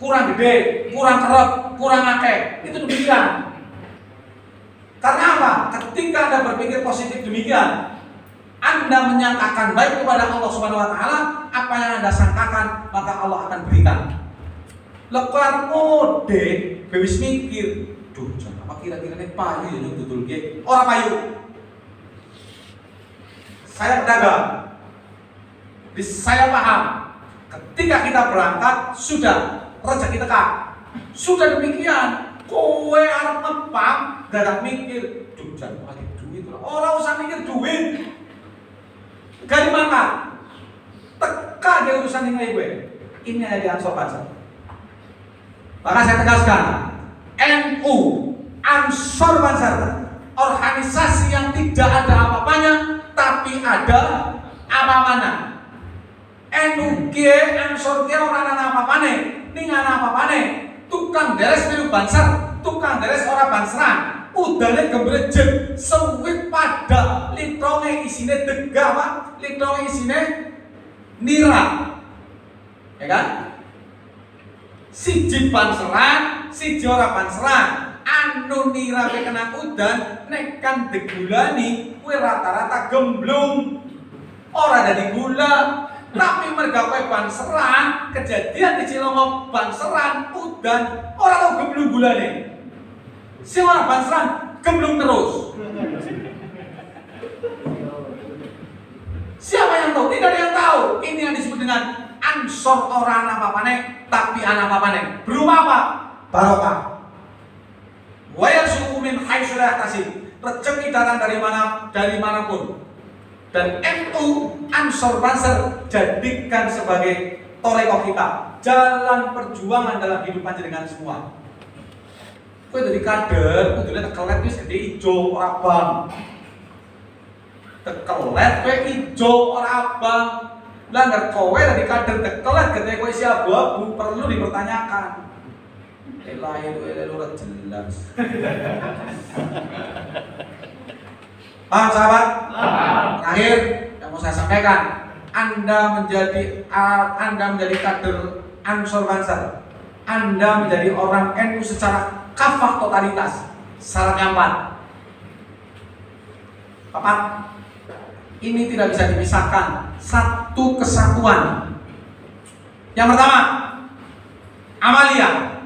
Speaker 10: Kurang gede, kurang kerap, kurang akeh. Itu demikian. Karena apa? Ketika Anda berpikir positif demikian, Anda menyangkakan baik kepada Allah Subhanahu wa taala, apa yang Anda sangkakan maka Allah akan berikan. Lekar mode bewis mikir, duh apa kira-kira ini payu ya betul ge. Ora payu. Saya pedagang. Saya paham. Ketika kita berangkat sudah rezeki tekak. Sudah demikian, kowe arep ngepam gak mikir, duh jan pakai duit. Ora usah mikir duit. Gak dimakan, teka dia urusan ini gue. Ini ada di Ansor Banser. Maka saya tegaskan, NU Ansor Banser, organisasi yang tidak ada apa-apanya, tapi ada apa-apanya. NU Kie Ansor Kie orang apa-apanya, ning apa-apanya. Tukang deres milu Banser, tukang deres orang Banseran. Udane gembrejet sewit pada litrone isine degah Pak, litrone isine nira. Ya kan? Siji Banseran, siji ora Banseran. Anu nira kena udan nek kan degulani kuwi rata-rata gemblung. Ora dadi gula, tapi merga kowe Banseran, kejadian di Cilongok Banseran udan ora tau gemblung gulane. Si orang Banseran gemblung terus. Siapa yang tahu? Tidak ada yang tahu. Ini yang disebut dengan ansor orang apa-apane, tapi anak apa-apane. Berupa apa? Barokah. Wa yarzuqu min haitsu la yahtasib. Rezeki datang dari manapun. Dan NU Ansor Banser jadikan sebagai torekoh kita, jalan perjuangan dalam hidup panjenengan semua. Kowe dadi kader, kudune tekelet wis gede ijo ora abang. Tekelet kowe ijo ora abang. Lah nek kowe dadi kader tekelet gede kowe isi abu-abu perlu dipertanyakan. Lain ora jelas. Paham sahabat? Terakhir yang mau saya sampaikan, Anda menjadi kader Ansor Banser. Anda menjadi orang NU secara kafah totalitas. Syaratnya 4. Ini tidak bisa dipisahkan. Satu kesatuan. Yang pertama, amalia.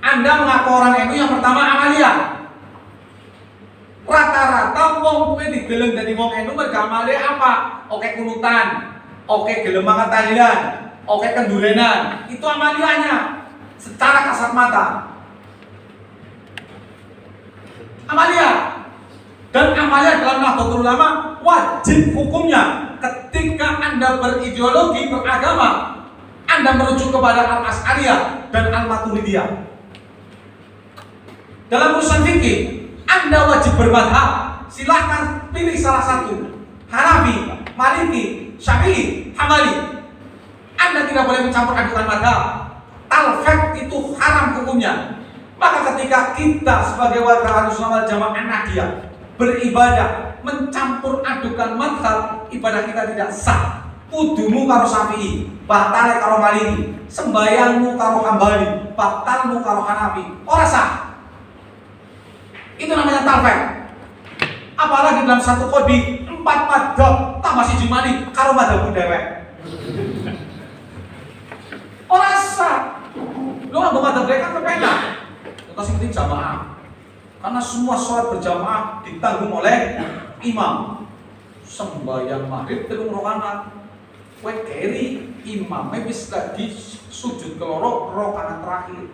Speaker 10: Anda mengaku orang NU yang pertama amalia. Rata-rata wong kuwi dideleng dadi wong NU merga amalia apa? Oke kunutan, oke gelem mangan tahlilan, oke kendurenan. Itu amalianya secara kasat mata. Amalia. Dan amalia dalam Nahdlatul Ulama wajib hukumnya. Ketika Anda berideologi beragama, Anda merujuk kepada Al-Asy'ariyah dan Al-Maturidiyah. Dalam urusan fikih, Anda wajib bermadhab. Silahkan pilih salah satu. Hanafi, Maliki, Syafi'i, Hambali. Anda tidak boleh mencampur adukan madhab. Talfek itu haram hukumnya. Maka ketika kita sebagai warga Ahlussunnah wal Jamaah Ahmadiyah beribadah mencampur adukan madhab, ibadah kita tidak sah. Wudumu karo Syafi'i, batale karo Maliki, sembayangmu karo Hambali, batalmu karo Hanafi, ora sah. Itu namanya talfek. Apalagi dalam satu kodi 4 madhab tambah siji mani karo madhabmu dhewek. Ora sah. Lu nggak madhab dhewek kan kepenak. Terus penting jamaah. Karena semua sholat berjamaah ditanggung oleh imam. Sembahyang maghrib 3 rakaat. Kowe keri imamnya wis lagi sujud keloro rakaat terakhir.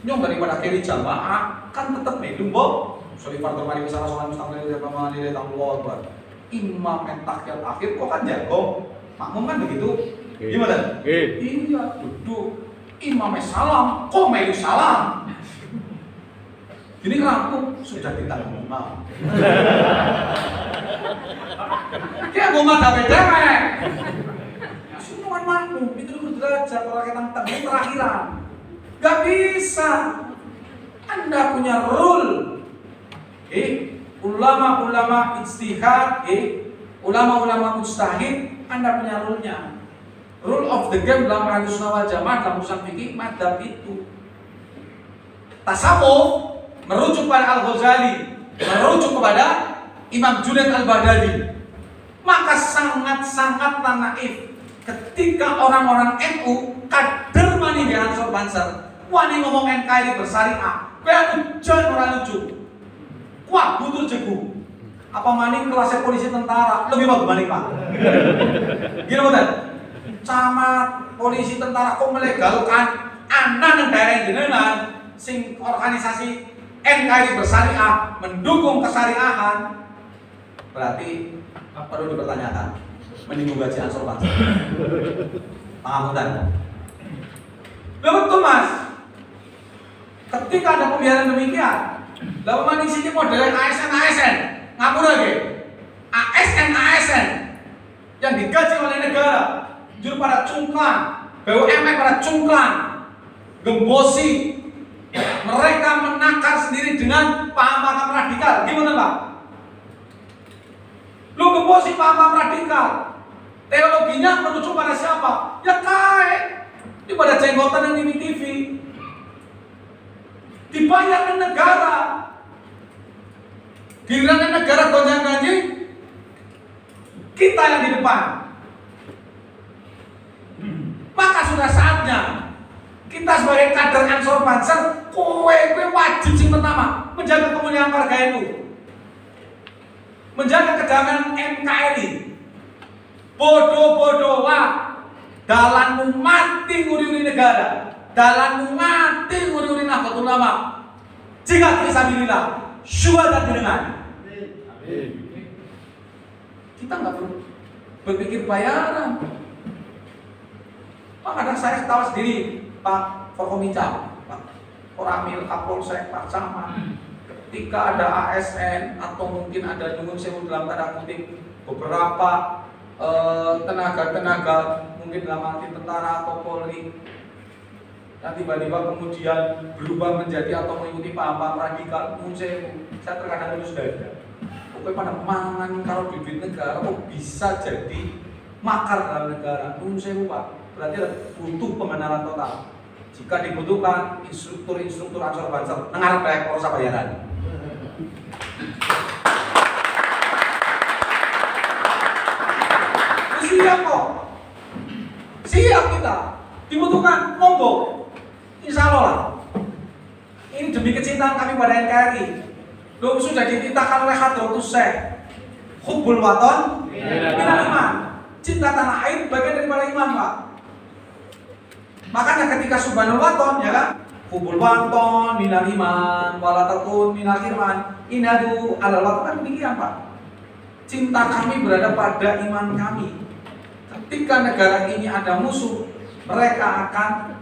Speaker 10: Nyong daripada kiri jamaah kan tetap melu mbok. Sholli fardhu mari misalnya sholat mustaqil ya pamane lillahi ta'ala. Imam tahiyat akhir kok kan jago. Makmum kan begitu. Gimana? Iya, duduk. Imamnya salam, kok melu salam. Gini rampung sudah ditanggung imam. Kayak mau madhabe dewek. Sunuan makmum itu derajat orang yang tengah terakhiran. Gak bisa. Anda punya rule. Ulama-ulama ijtihad, ulama-ulama mujtahid, Anda punya rule-nya. Rule of the game dalam Ahlussunnah wal Jamaah dalam urusan fikih madzhab itu. Tasawuf merujuk pada Al-Ghazali, merujuk kepada Imam Junaid Al-Baghdadi. Maka sangat-sangatlah naif ketika orang-orang NU kader mani di Ansor Banser wani ngomong NKRI bersyariah kayak hujan orang lucu. Wah, butuh jegu. Apa maning kelasnya polisi tentara lebih bagus maning Pak? Gini betul. Camat, polisi, tentara kok melegalkan anak yang daerah jenengan sing organisasi NKRI bersyariah mendukung kesyariahan, berarti perlu dipertanyakan meninggung gaji Ansor Banser. Pengamutan. Betul Mas. Ketika ada pembiaran demikian, lalu maning sini model ASN ngapur lagi ASN yang digaji oleh negara jujur pada cungklang, BUMN pada cungklang, gembosi, mereka menakar sendiri dengan paham-paham radikal. Gimana Pak? Lu gembosi paham-paham radikal, teologinya merujuk pada siapa? Ya kayak ini pada jenggotan yang di TV, dibayar oleh negara. Giliran negara gonjang gaji, kita yang di depan. Maka sudah saatnya kita sebagai kader Ansor Banser, kowe wajib sing pertama menjaga kemuliaan warga itu, menjaga kedamaian NKRI. Bodoh-bodoh wah, dalanmu mati nguri-nguri negara, dalanmu mati nguri-nguri Nahdlatul Ulama. Jika fisabilillah, syuhada dengan. Kita nggak perlu berpikir bayaran. Pak, kadang saya ketawa sendiri, Pak Forkominca, Pak Koramil, Kapolsek, Pak Camat. Ketika ada ASN atau mungkin ada nyungun sewu dalam tanda kutip beberapa tenaga-tenaga mungkin dalam arti tentara atau Polri, dan tiba-tiba kemudian berubah menjadi atau mengikuti paham-paham radikal, nyungun sewu, saya terkadang itu sudah. Pokoknya pada mangan kalau di duit negara kok bisa jadi makar dalam negara, nyungun sewu Pak. Berarti butuh pembenaran total. Jika dibutuhkan instruktur Ansor Banser nengarep baik proses bayaran. Siap kok. Siap kita. Dibutuhkan monggo. Insya Allah lah. Ini demi kecintaan kami pada NKRI. Belum sudah dititahkan oleh Hadratus Syekh. Hubbul waton minal iman. Cinta tanah air bagian daripada iman Pak. Makanya ketika subhanul waton ya kan, hubul waton minal iman, walatakun minal irman, inadu alal waton, kan demikian Pak. Cinta kami berada pada iman kami. Ketika negara ini ada musuh, mereka akan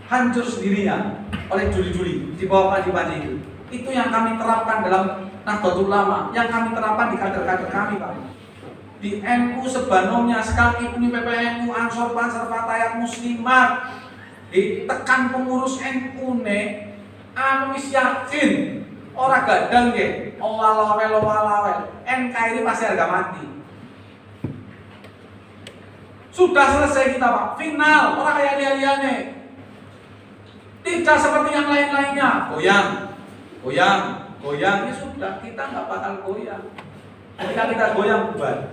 Speaker 10: hancur sendirinya oleh juli-juli di bawah panji-panji itu. Itu yang kami terapkan dalam Nahdlatul Ulama, yang kami terapkan di kader-kader kami Pak. Di NU sebanomnya sekalipun di PPNU Ansor Banser Fatayat Muslimat ditekan pengurus NU ne anu wis yakin ora gadang nggih owal-owel NKRI pasti harga mati. Sudah selesai kita Pak, final, orang kayak liane. Tidak seperti yang lain-lainnya, goyang, ya sudah, kita nggak bakal goyang. Ketika kita goyang bubar.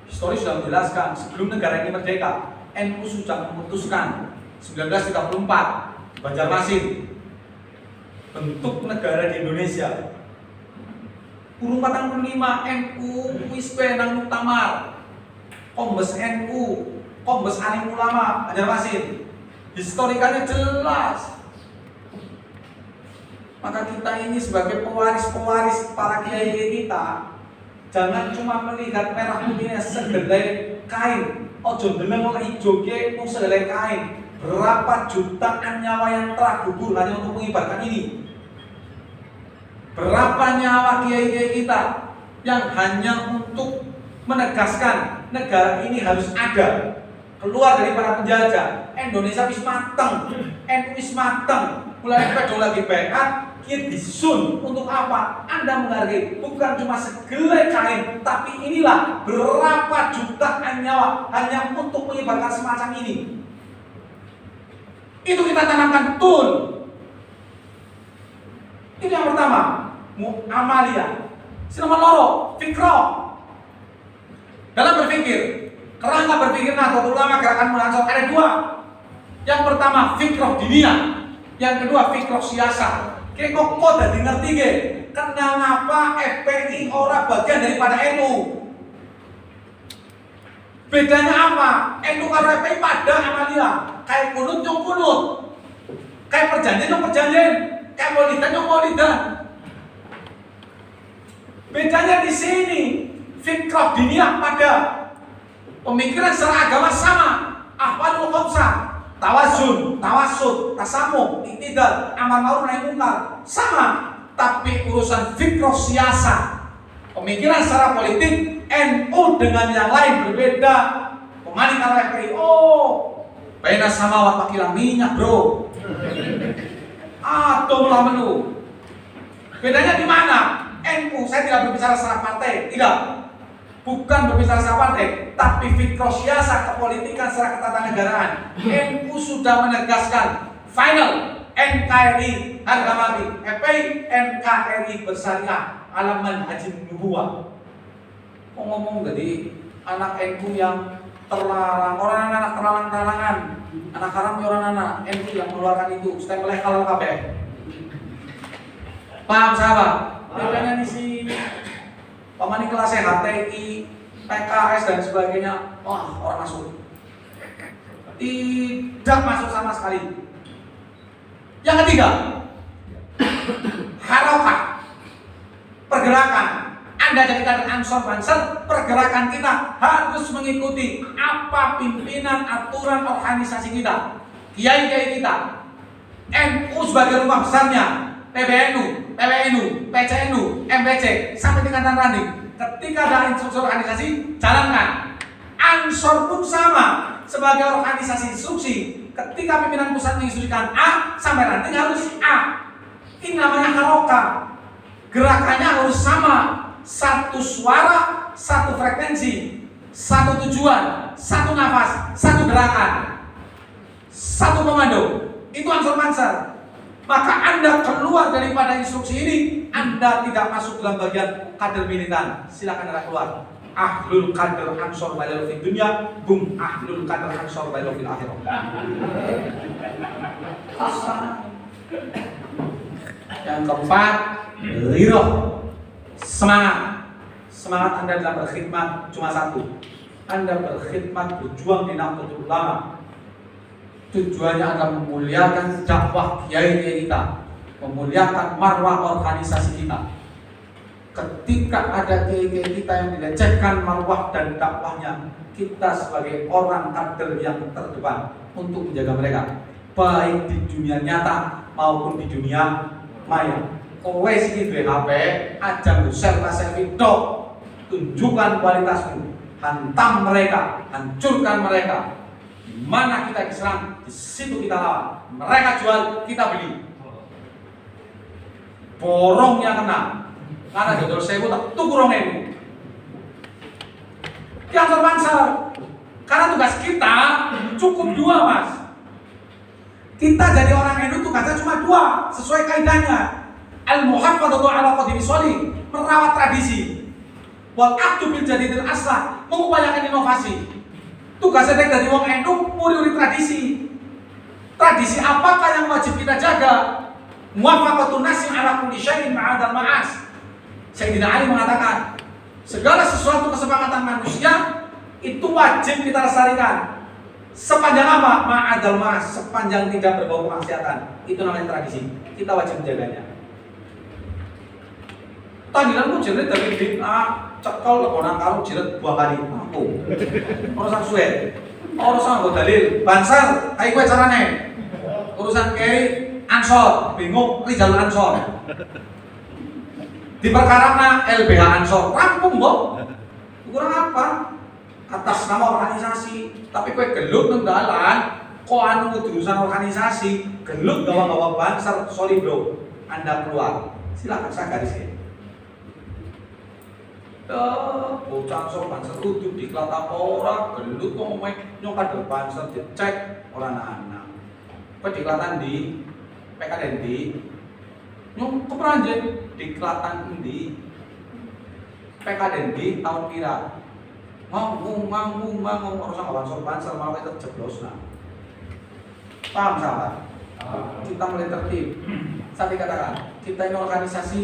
Speaker 10: Historis sudah menjelaskan sebelum negara ini merdeka, NU sudah memutuskan 1934 Banjarmasin bentuk negara di Indonesia. Urung 45 NU wis nang Muktamar, Kombes NU, Kombes Alim Ulama Banjarmasin. Historikanya jelas. Maka kita ini sebagai pewaris para kiai kita, jangan cuma melihat merah putihnya sehelai kain. Ojo deleng ora ijo ki mung sehelai kain. Berapa jutaan nyawa yang telah gugur hanya untuk mengibarkan ini. Berapa nyawa kiai-kiai kita yang hanya untuk menegaskan negara ini harus ada, keluar dari para penjajah. Indonesia wis mateng, NU wis mateng, mulai pedo lagi bekat, kita disun untuk apa? Anda menghargai bukan cuma segelai kain, tapi inilah berapa jutaan nyawa hanya untuk mengibarkan semacam ini. Itu kita tanamkan betul. Ini yang pertama, amalia. Nomor loro, fikroh. Dalam berpikir, kerangka berpikir Nahdlatul Ulama Gerakan Pemuda Ansor ada dua. Yang pertama fikroh dinia, yang kedua fikroh siasa. Kayak kok dadi ngerti ge, kenapa FPI ora bagian daripada NU? Bedanya apa? NU karo FPI pada amalia, kayak kunut nyong kunut, kayak perjanjian nyong perjanjian, kayak maulidan nyong maulidan. Bedanya di sini, fikroh diniyah pada pemikiran secara agama sama, ahwalul khamsah, tawazun, tawassut, tasamuh, iktidal, amar ma'ruf nahi munkar sama, tapi urusan fikroh siasa, pemikiran secara politik NU dengan yang lain berbeda. Pemanik kalau FPI, beda samawat pakilang minyak bro, atom lah menu. Bedanya di mana? NU, saya tidak berbicara secara partai, tidak, bukan berbicara secara partai, tapi fikroh siasa, kepolitikan secara ketatanegaraan. NU sudah menegaskan final NKRI harga mati, FPI NKRI bersyariah alam manhajin nubuwah. Ngomong jadi anak NU yang terlarang, orang anak terlarang-terlarangan, anak haram orang anak NU yang mengeluarkan itu, stempelnya halal kabeh. Paham sahabat? Bedanya di sini, pemanik kelasnya HTI, PKS dan sebagainya, wah orang masuk, tidak masuk sama sekali. Yang ketiga, harokah, pergerakan. Anda jadi kader Ansor Banser, pergerakan kita harus mengikuti apa pimpinan aturan organisasi kita, kiai-kiai kita, NU sebagai rumah besarnya, PBNU, PWNU, PCNU, MPC, sampai tingkatan ranting. Ketika ada instruksi organisasi, jalankan. Ansor pun sama, sebagai organisasi instruksi. Ketika pimpinan pusat menginstruksikan A, sampai ranting harus A. Ini namanya harokah. Gerakannya harus sama, satu suara, satu frekuensi, satu tujuan, satu nafas, satu gerakan, satu komando. Itu Ansor Banser. Maka Anda keluar daripada instruksi ini, Anda tidak masuk dalam bagian kader militan. Silakan Anda keluar. Ahlul kader Ansor Balil fid dunya, bum ahlul kader Ansor Balil fil akhirah. Yang keempat, ghirah, semangat. Semangat Anda dalam berkhidmat cuma satu. Anda berkhidmat berjuang di Nahdlatul Ulama. Tujuannya adalah memuliakan dakwah kiai kita, memuliakan marwah organisasi kita. Ketika ada kiai-kiai kita yang dilecehkan marwah dan dakwahnya, kita sebagai orang kader yang terdepan untuk menjaga mereka, baik di dunia nyata maupun di dunia maya. Kowe sing duwe HP, ajang selfie tok, tunjukkan kualitasmu, hantam mereka, hancurkan mereka. Di mana kita diserang, di situ kita lawan. Mereka jual, kita beli. Borongnya kena, karena jodoh sewu tak tuku rongemu. Yang terpaksa, karena tugas kita cukup dua mas. Kita jadi orang NU tugasnya cuma dua, sesuai kaidahnya. Al-muhafadzatu ala qadimi sholih, merawat tradisi. Wal aqdu bil jadidil aslah, mengupayakan inovasi. Tugasnya dari wong NU muri tradisi. Tradisi apakah yang wajib kita jaga? Muwafaqatun nasi ala kulli syai'in ma'adal ma'as. Sayyidina Ali mengatakan, segala sesuatu kesepakatan manusia itu wajib kita lestarikan. Sepanjang apa? Ma'adal ma'as, sepanjang tidak berbau kemaksiatan. Itu namanya tradisi. Kita wajib menjaganya. Tadilan pun jerit dari bid'ah, cekal leponan karo jerit dua kali. Aku urusan suwe, urusan gue dalil Banser, kayak gue carane. Urusan kiai Ansor, bingung, ini jalur Ansor. Di perkara LBH Ansor rampung, Mbok. Kurang apa? Atas nama organisasi, tapi kowe gelut nang dalan, kok anu urusan organisasi, gelut gawa-gawa banser, sorry bro, Anda keluar. Silakan saya garis ya. Bocah Ansor banser kudu diklat apa ora, gelut kok ngomong nyong kader banser dicek ora anak-anak. Kowe diklatan di PKN di nyong keperanjen diklatan di PKN di tahun pira. Ngomong harus sama banser malah kita jeblos nah. Paham sahabat? Kita mulai tertib. Saya dikatakan kita ini organisasi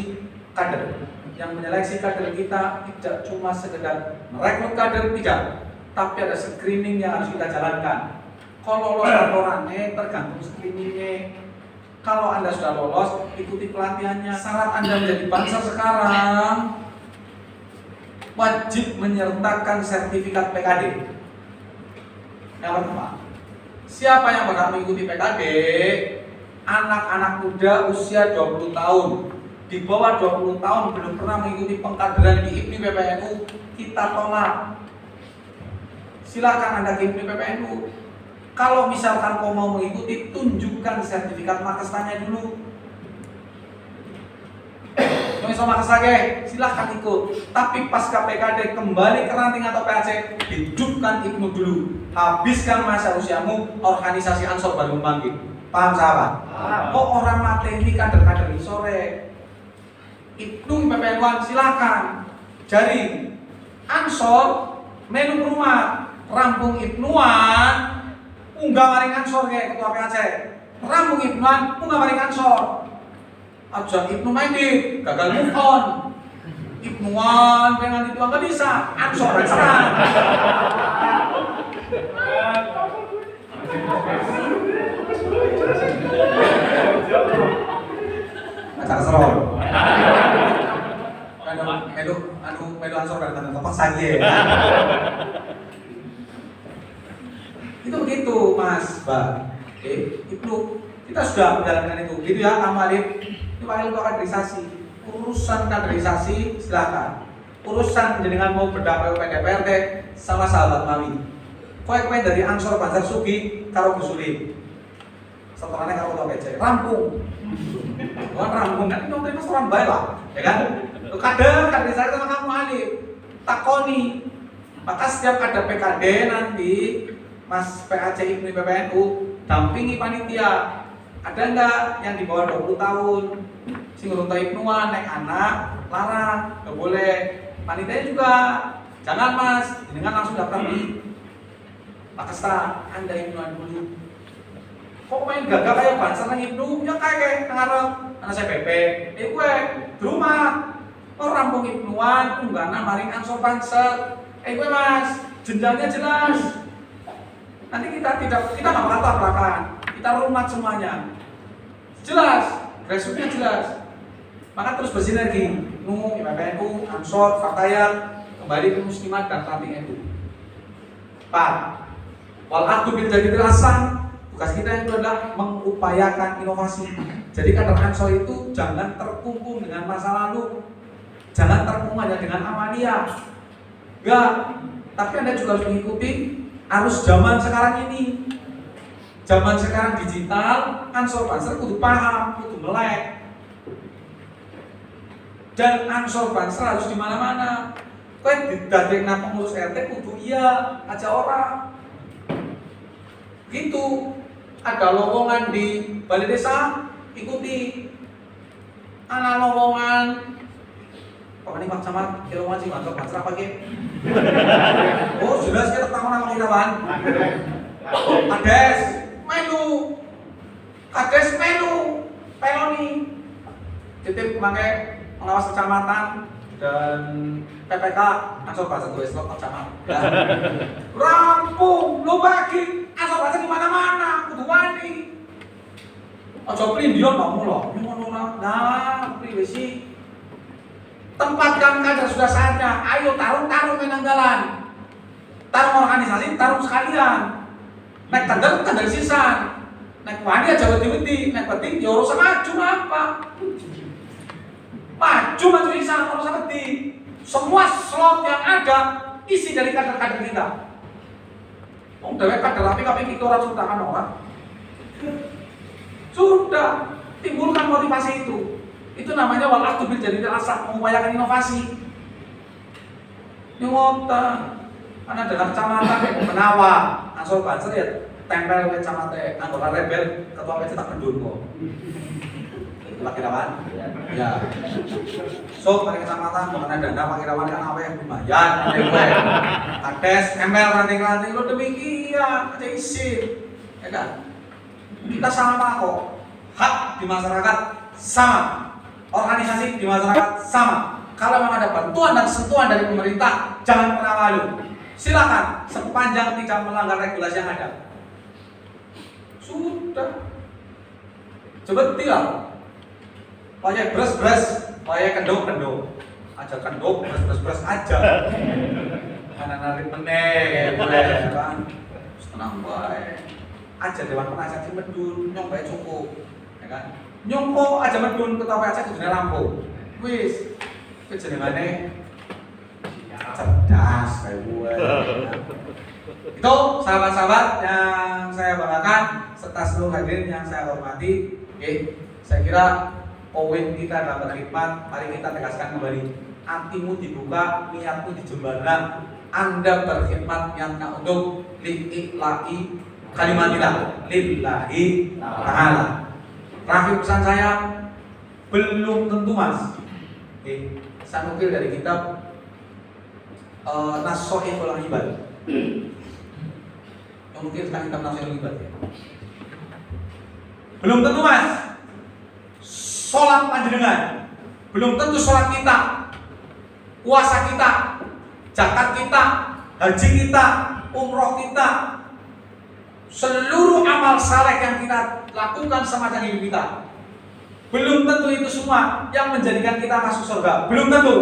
Speaker 10: kader yang menyeleksi kader kita tidak cuma sekedar merekrut kader tidak, tapi ada screening yang harus kita jalankan. Kalau lolos laporannya tergantung screeningnya. Kalau Anda sudah lolos, ikuti pelatihannya. Syarat Anda menjadi banser sekarang wajib menyertakan sertifikat PKD. Yang pertama, siapa yang bakal mengikuti PKD? Anak-anak muda usia 20 tahun. Di bawah 20 tahun belum pernah mengikuti pengkaderan di IPMI PPNU, kita tolak. Silakan Anda ke IPMI PPNU. Kalau misalkan kau mau mengikuti, tunjukkan sertifikat makestanya dulu. Sama kesage, silahkan ikut. Tapi pas KPKD kembali ke ranting atau PAC, hidupkan IPMU dulu. Habiskan masa usiamu, organisasi Ansor baru membangkit. Paham sahabat? Kok orang materi kader-kader ini sore? IPMU PPN1 silahkan. Jaring Ansor, menu rumah, rampung IPMU-an, unggah maring Ansor kayak ketua PAC. Rampung IPMU-an, unggah maring Ansor. Aja Ibnu Maidin, gagal move on. Ibnuan pengen itu nggak bisa, Ansor ekstra. Acara serol. Melu Ansor kan tempat saja. Itu begitu Mas, Mbak. Ibnu, kita sudah menjalankan itu. Gitu ya, Amalin. Ini panggil untuk kaderisasi. Urusan kaderisasi silakan. Urusan jenengan mau berdakwah PDPRT sama sahabat mami. Kowe dari Ansor Banjar Sugi karo Gusuli. Setelahnya karo Ketua PC. Rampung. Rampung kan itu terima orang baik lah, ya kan? Kaderisasi sama kamu Alif. Takoni. Maka setiap ada PKD nanti Mas PAC IPMI PPNU dampingi panitia. Ada enggak yang di bawah 20 tahun? Sing urung tau IPMU-an naik anak, larang, enggak boleh. Panitia juga. Jangan Mas, dengan langsung daftar di Pakistan. Anda IPMU-an dulu. Kok main gagah kayak banser nang IPMU? Ya kayak ngarep anak saya PP. Gue di rumah. Oh rampung IPMU-an, unggana maring Ansor banser. Gue Mas, jenjangnya jelas. Nanti kita nggak bakal tabrakan. Kita rumah semuanya jelas, resumenya jelas. Maka terus bersinergi, PPNU, Ansor, Fatayat, kembali ke Muslimat dan Ranting itu. 4. Wal aktu bil jadi hasan. Tugas kita itu adalah mengupayakan inovasi. Jadi kader Ansor itu jangan terkungkung dengan masa lalu, jangan terkungkung hanya dengan amalia. Enggak, tapi Anda juga harus mengikuti arus zaman sekarang ini. Zaman sekarang digital, Ansor Banser kudu paham, kudu melek. Dan Ansor Banser harus di mana-mana. Kowe didadekna pengurus RT kudu iya, aja orang. Gitu. Ada lowongan di balai desa, ikuti. Ana lowongan Pak ini Pak Camat, kira lowongan sih Ansor Banser apa ge? Oh, jelas kita tahu nama kita, Pan. Kades melu, peloni. Titip pakai pengawas kecamatan dan PPK Ansor Banser gue slot kecamatan. Rampung, lu bagi Ansor Banser di mana-mana, kudu wani. Ojo prindion kamu loh, ngono lah. Nah, privasi. Tempatkan kader sudah saatnya. Ayo tarung menanggalan. Tarung organisasi, tarung sekalian. Naik tanggal sisan. Naik wani aja wedi-wedi, naik penting ya urusan maju apa. Maju Islam harus seperti semua slot yang ada isi dari kader-kader kita. Dewe kader api kami kita orang sudah kan orang. Sudah timbulkan motivasi itu. Itu namanya walaktu bil jadi asal mengupayakan inovasi. Nyota, karena dengan kecamatan Menawa, Ansor Banser ya tempel ke kecamatan anggota rebel ketua PC tak kendun kok. Pak Irawan, ya. So pada kecamatan mengenai dana Pak Irawan kan apa yang lumayan, kades, tempel ranting-ranting lo demikian, ada isi, ya kan? Kita sama kok, hak di masyarakat sama. Organisasi di masyarakat sama. Kalau memang ada bantuan dan sentuhan dari pemerintah, jangan pernah malu. Silakan sepanjang tidak melanggar regulasi yang ada. Sudah. Coba tidak. Payah beres-beres, payah kendok-kendok. Aja kendok, beres-beres aja. Mana narik meneh, boleh kan? Tenang baik. Aja dewan penasihat sing medun, nyong bae cukup, ya kan? Nyongko aja medun ketua PSC kudune Lampung. Wis, kejenengane cerdas kayak gue. Itu sahabat-sahabat yang saya banggakan serta seluruh hadirin yang saya hormati. Saya kira poin kita dalam berkhidmat, mari kita tegaskan kembali. Hatimu dibuka, niatmu dijembarkan. Anda berkhidmat yang untuk lillahi kalimatillah, lillahi ta'ala. Terakhir pesan saya, belum tentu mas. Saya nukil dari kitab Nasoihul Ibad. Yang mungkin sekarang kitab Nasoihul Ibad ya. Belum tentu mas. Sholat panjenengan, belum tentu sholat kita, puasa kita, zakat kita, haji kita, umroh kita, seluruh amal saleh yang kita lakukan semacam hidup kita, belum tentu itu semua yang menjadikan kita masuk surga. Belum tentu.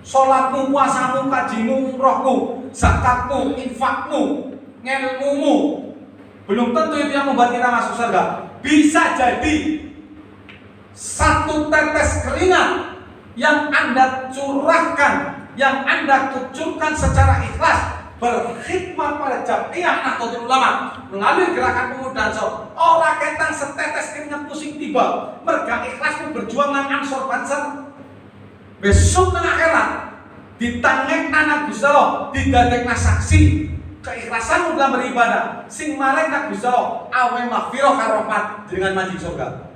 Speaker 10: Sholatmu, puasamu, kajimu, umrohmu, zakatmu, infakmu, ngelmumu, belum tentu itu yang membuat kita masuk surga. Bisa jadi satu tetes keringat yang Anda curahkan, yang Anda kucurkan secara ikhlas berkhidmat pada Jamiah Nahdlatul Ulama melalui gerakan pemuda Ansor. Ora ketang setetes keringat pusing tiba, merga ikhlasmu berjuang nang Ansor Banser. Besok nang akhirat ditangek anak Gusti Allah, didadekna saksi keikhlasanmu dalam beribadah. Sing marek nang Gusti Allah awe maghfirah karo rahmat dengan manjing surga.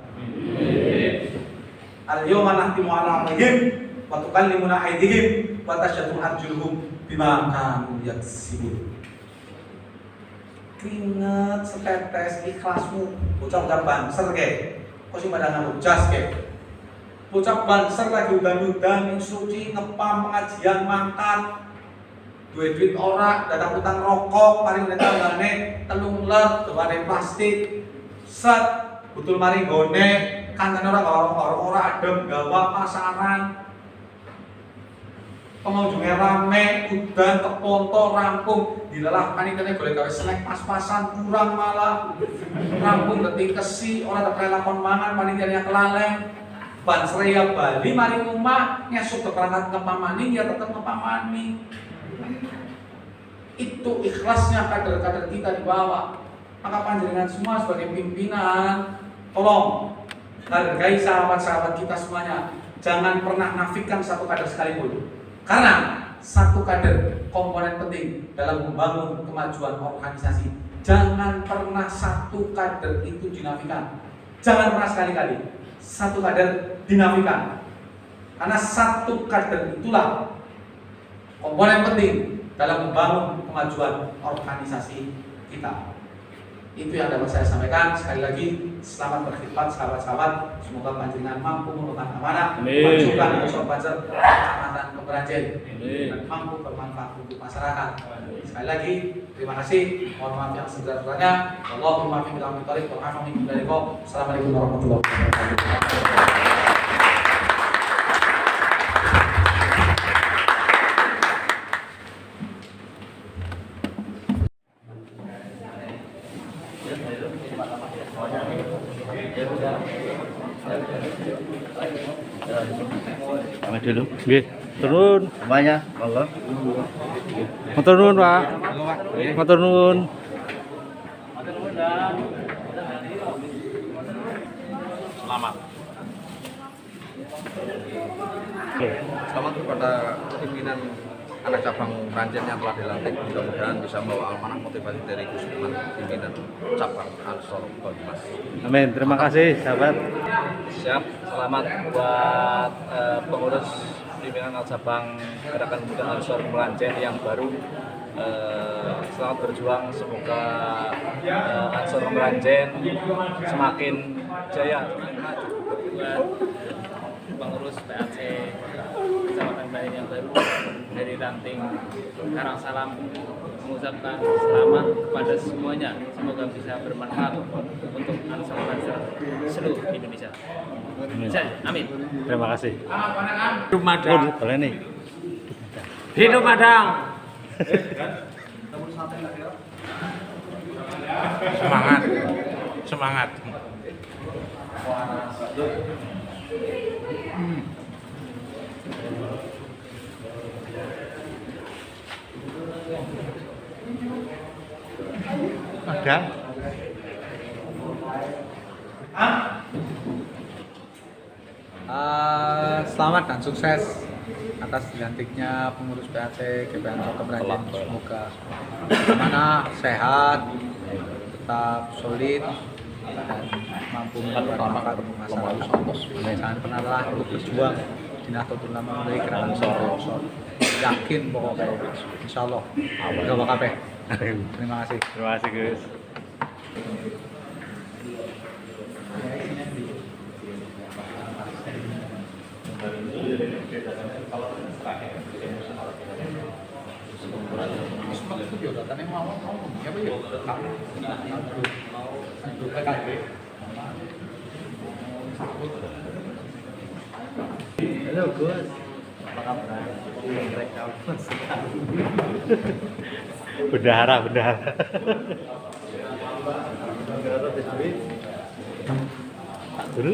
Speaker 10: Al-yawma nahtimu ala afwahihim wa tukallimuna aydihim wa tashhadu arjuluhum bima kanu yaksibun. Keringat setetes ikhlasmu, bocah banser ke, kok sing pada nganggo jas ke. Bocah banser lagi udan-udan instruksi ngepam pengajian mangkat. Duit ora, datang utang rokok, paling netanggane telung ler, dewane plastik. Set betul mari gone kanten orang adem gawa pasaran. Pengunjungnya rame, udan, keponto, rampung, dilelah paniknya boleh gawe snack pas-pasan, kurang malah rampung ketik kesi, orang terkait lakon mangan, paniknya kelaleng Bansreya Bali, mari rumah, ngesuk keperangkat ngepamani, ya tetap ngepamani. Itu ikhlasnya kader-kader kita di bawah. Maka panjenengan semua sebagai pimpinan, tolong hargai sahabat-sahabat kita semuanya. Jangan pernah nafikan satu kader sekalipun. Karena satu kader komponen penting dalam membangun kemajuan organisasi. Jangan pernah satu kader itu dinafikan. Jangan pernah sekali-kali satu kader dinafikan. Karena satu kader itulah komponen penting dalam membangun kemajuan organisasi kita. Itu yang dapat saya sampaikan. Sekali lagi, selamat berkhidmat sahabat-sahabat. Semoga panjenengan mampu memegang amanah, majukan Ansor Banser, Kecamatan Keberanjen, dan mampu bermanfaat untuk masyarakat. Sekali lagi, terima kasih. Mohon maaf yang sebesar-besarnya. Allahumma fi bilang mitorik, Assalamualaikum warahmatullahi wabarakatuh.
Speaker 6: Ya udah.
Speaker 5: Pamit dulu. Nggih, turun.
Speaker 6: Semuanya, monggo.
Speaker 5: Matur nuwun, Pak. Matur nuwun.
Speaker 10: Selamat.
Speaker 11: Selamat kepada pimpinan anak cabang Merancen yang telah dilantik. Mudah-mudahan bisa membawa amanah motivasi dari Gus Iman, pimpinan cabang Ansor Banyumas.
Speaker 5: Amin. Terima kasih, sahabat.
Speaker 12: Siap. Selamat buat pengurus pimpinan cabang Gerakan Pemuda Ansor Merancen yang baru. Selamat berjuang, semoga Ansor Merancen semakin jaya, semakin maju.
Speaker 13: Pengurus PAC Kecamatan Bahin yang baru dari Ranting Karangsalam mengucapkan selamat kepada semuanya, semoga bisa bermanfaat untuk Ansor seluruh Indonesia. Amin.
Speaker 5: Terima kasih.
Speaker 10: Hidup Madang.
Speaker 5: Boleh nih.
Speaker 10: Hidup Madang. Semangat. Semangat.
Speaker 5: Madang.
Speaker 9: Selamat dan sukses atas dilantiknya pengurus PAC GPN Ansor Merancen. Semoga mana sehat, tetap solid dan mampu memperbaiki masalah. Jangan pernah lelah untuk berjuang di Nahdlatul Ulama dari Gerakan Ansor. Yakin pokoknya, insya Allah. Terima kasih. Terima kasih.
Speaker 5: Terima kasih, Gus.
Speaker 12: Halo Gus, apa kabar?
Speaker 5: Bendahara. Dulu.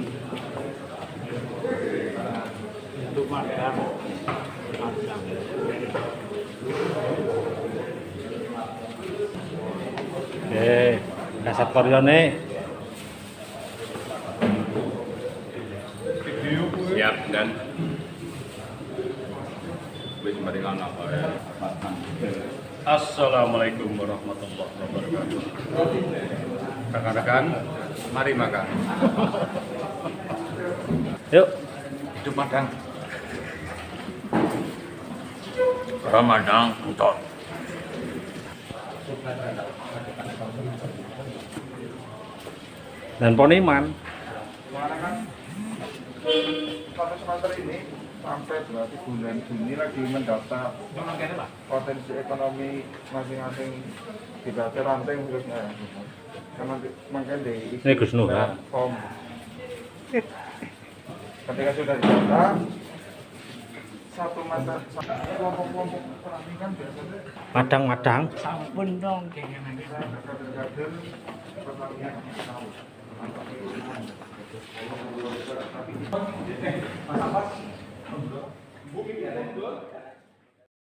Speaker 10: Hidup Madang.
Speaker 5: Kasat koryone.
Speaker 3: Siap dan Assalamualaikum warahmatullahi wabarakatuh. Rekan-rekan, mari makan.
Speaker 5: Yuk.
Speaker 10: Hidup Madang.
Speaker 3: Ramadan untuk
Speaker 5: Dan Poniman.
Speaker 14: Satu semester ini sampai berarti bulan Juni lagi mendaftar potensi ekonomi masing-masing di PAC Ranting khususnya. Karena mungkin di
Speaker 5: Ini Gus Nuh, ya.
Speaker 14: form. Ketika sudah didata, satu mata kelompok-kelompok perhatikan biasanya
Speaker 5: Madang.
Speaker 10: Sampun dong.
Speaker 14: kader-kader pertanian tahu.